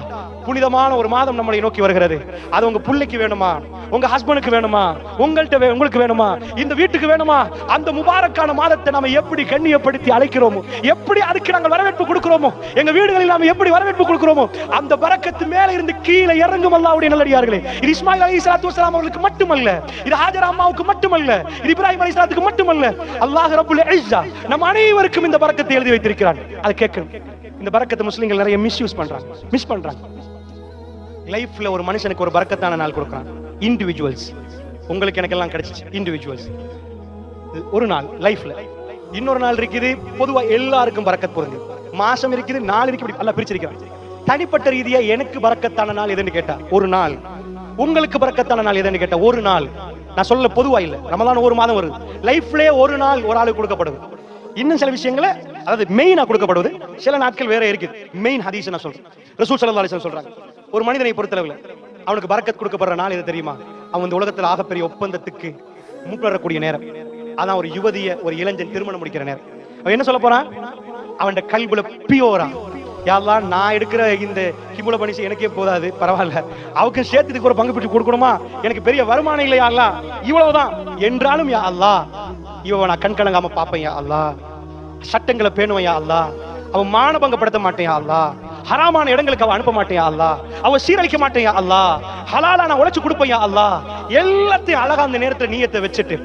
புனிதமான ஒரு மாதம் நம்மளை நோக்கி வருகிறது. அது உங்க பிள்ளைக்கு வேணுமா, உங்க ஹஸ்பண்டுக்கு வேணுமா, உங்களுக்கு வேணுமா, இந்த வீட்டுக்கு வேணுமா, அந்த முபாரக்கான மாதத்தை நாம எப்படி கண்ணியப்படுத்தி அழைக்கிறோமோ, எப்படி அதுக்கு நாங்கள் வரவேற்பு கொடுக்கிறோமோ, எங்க வீடுகளில் நாம எப்படி வரவேற்பு கொடுக்கிறோமோ, அந்த பரக்கத்து மேல இருந்து கீழே இறங்கும் அல்லாஹ்வுடைய நல்லடியார்களே. இது இஸ்மாயில் அலைஹிஸ்ஸலாத்து வஸலாம் அவர்களுக்கு மட்டுமல்ல, இது ஹாஜர் அம்மாவுக்கு மட்டுமல்ல, இது இப்ராஹிம் அலைஹிஸ்ஸலாத்துக்கு மட்டுமல்ல, அல்லாஹ் ரப்புல் இஸ்ஸா நம் அனைவருக்கும் இந்த பரக்கத்தை எழுதி வைத்திருக்கிறான். அதை கேட்கணும். இந்த பரக்கத்தை முஸ்லிம்கள் நிறைய மிஸ் பண்றாங்க. லைஃப்ல ஒரு மனுஷனுக்கு ஒரு பரக்கத்தான நாள் கொடுக்கிறான். இண்டிவிஜுவல்ஸ், உங்களுக்கு எனக்கு எல்லாம் கிடைச்சிச்சு. இண்டிவிஜுவல்ஸ் ஒரு நாள் லைஃப்ல, இன்னொரு நாள் இருக்குது பொதுவா எல்லாருக்கும் பரக்கத் பொருந்தும். மாசம் இருக்குது, நாள் இருக்கு, இப்படி எல்லாம் பிரிச்சிருக்கிறான். தனிப்பட்ட ரீதியா எனக்கு பரக்கத்தான நாள் எதுன்னு கேட்டா ஒரு நாள், உங்களுக்கு பரக்கத்தான நாள் எதுன்னு கேட்டா ஒரு நாள். நான் சொல்ல பொதுவா இல்ல, ரமலான் ஒரு மாதம் வருது, லைஃப்லயே ஒரு நாள் ஒரு ஆளுக்கு கொடுக்கப்படுது. இன்னும் சில விஷயங்களை அதாவது மெயினா கொடுக்கப்படுவது, சில நாட்கள் வேற இருக்குது. மெயின் ஹதீஸ் நான் சொல்றேன். ரசூல் ஸல்லல்லாஹு அலைஹி வஸல்லம் சொல்றாங்க, ஒரு மனிதனை பொறுத்தளவுல அவனுக்கு பரக்கத் கொடுக்கப்படுற நாள் எது தெரியுமா? அவன் இந்த உலகத்துல ஆகப்பெரிய ஒப்பந்தத்துக்கு முற்படக்கூடிய நேரம். அதான் ஒரு யுவதிய ஒரு இளைஞன் திருமணம் முடிக்கிற நேரம். அவன் என்ன சொல்ல போறான்? அவன் கல்புல பியோரா, யா அல்லாஹ் நான் எடுக்கிற இந்த கிமுல பனிசு எனக்கே போதாது, பரவாயில்ல, அவருக்கு சேர்த்துக்கு ஒரு பங்கு பிடிச்சு கொடுக்கணுமா, எனக்கு பெரிய வருமானம் இல்லை யா அல்லாஹ், இவ்வளவுதான் என்றாலும் யா அல்லாஹ் இவன் நான் கண் கலங்காம பாப்பேன் யா அல்லாஹ், சட்டங்களை பேணுவேன் யா அல்லாஹ், அவன் மானபங்கப்படுத்த மாட்டேன் யா அல்லாஹ், ஹராமான இடங்களுக்கு அவன் அனுப்ப மாட்டேன் யா அல்லாஹ், அவன் சீரழிக்க மாட்டேன் யா அல்லாஹ், ஹலாலா நான் உழைச்சு கொடுப்பேன் யா அல்லாஹ், எல்லாத்தையும் அழகா அந்த நேரத்துல நியத்தை வச்சுட்டு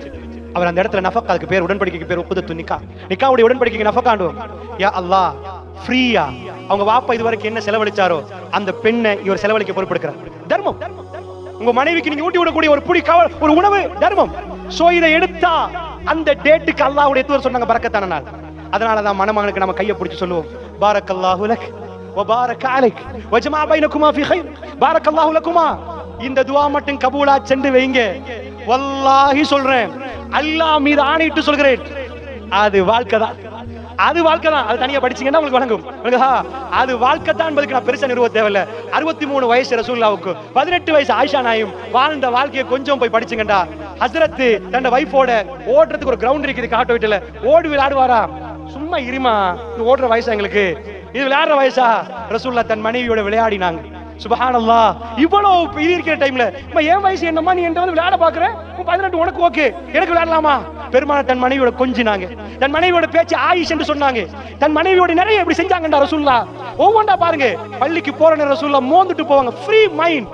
அவர் அந்த இடத்துல நஃபக், அதுக்கு பேர் உடன்படிக்கைக்கு பேர் உக்குதத்து நிக்கா, நிக்காவுடைய உடன்படிக்கைக்கு நஃபக்காண்டுவோம். யா அல்லாஹ் ஃப்ரீயா அவங்க வாப்பா இது வரைக்கும் என்ன செலவழிச்சாரோ அந்த பெண்ணை இவர் செலவழிக்க பொறுப்பெடுக்கிறார். தர்மம். உங்க மனைவிக்கு நீங்க ஊட்டி விடக்கூடிய ஒரு புடி ஒரு உணவு தர்மம். சோ இதை எடுத்தா அந்த டேட்டுக்கு அல்லாஹ்வுடைய தூதர் சொன்னாங்க பரக்கத்தான நாள். அதனாலதான் மணமகனுக்கு நம்ம கையை பிடிச்சு சொல்லுவோம், பாரக்கல்லாஹு லக் வ பாரக அலைக் வ ஜமா பைனகுமா ஃபீ கைர், பாரக்கல்லாஹு லகுமா. இந்த துஆ மட்டும் கபூலா சென்று வைங்க. வல்லாஹி சொல்றேன், அல்லாஹ் மீது ஆணையிட்டு சொல்கிறேன், அது வாழ்க்கை தான், அது வாழ்க்கை தான். அது தனியா படிச்சீங்கன்னா உங்களுக்கு வழங்கும். அது வாழ்க்கை தான் என்பதுக்கு நான் பெருசா நிறுவ தேவையில்ல. 63 வயசு ரசூலுல்லாஹ்வுக்கு, 18 வயசு ஆயிஷா நாயும் வாழ்ந்த வாழ்க்கையை கொஞ்சம் போய் படிச்சுங்கடா. ஹஸ்ரத் தன் வைஃபோட ஓடுறதுக்கு ஒரு கிரவுண்ட் இருக்குது காட்டு வீட்டுல, ஓடி விளையாடுவாரா? சும்மா இருமா, இது ஓடுற வயசா எங்களுக்கு, இது விளையாடுற வயசா? ரசூலுல்லாஹ் தன் மனைவியோட விளையாடினாங்க. சுப்ஹானல்லாஹ். இவ்வளவு இது இருக்கிற டைம்ல என் வயசு என்னமா, நீ என்கிட்ட வந்து விளையாட பாக்குற, 18 உனக்கு ஓகே, எனக்கு விளையாடலாமா? பெருமான தன் மனைவியோட கொஞ்சினாங்க, தன் மனைவியோட பேச்சு ஆயிஷ் என்று சொன்னாங்க, தன் மனைவியோட நிறைய இப்படி செஞ்சாங்கடா ரசூலுல்லாஹ். ஒவ்வொன்றா பாருங்க, பள்ளிக்கு போற நேரம் ரசூலுல்லாஹ் மோந்துட்டு போவாங்க. Free mind,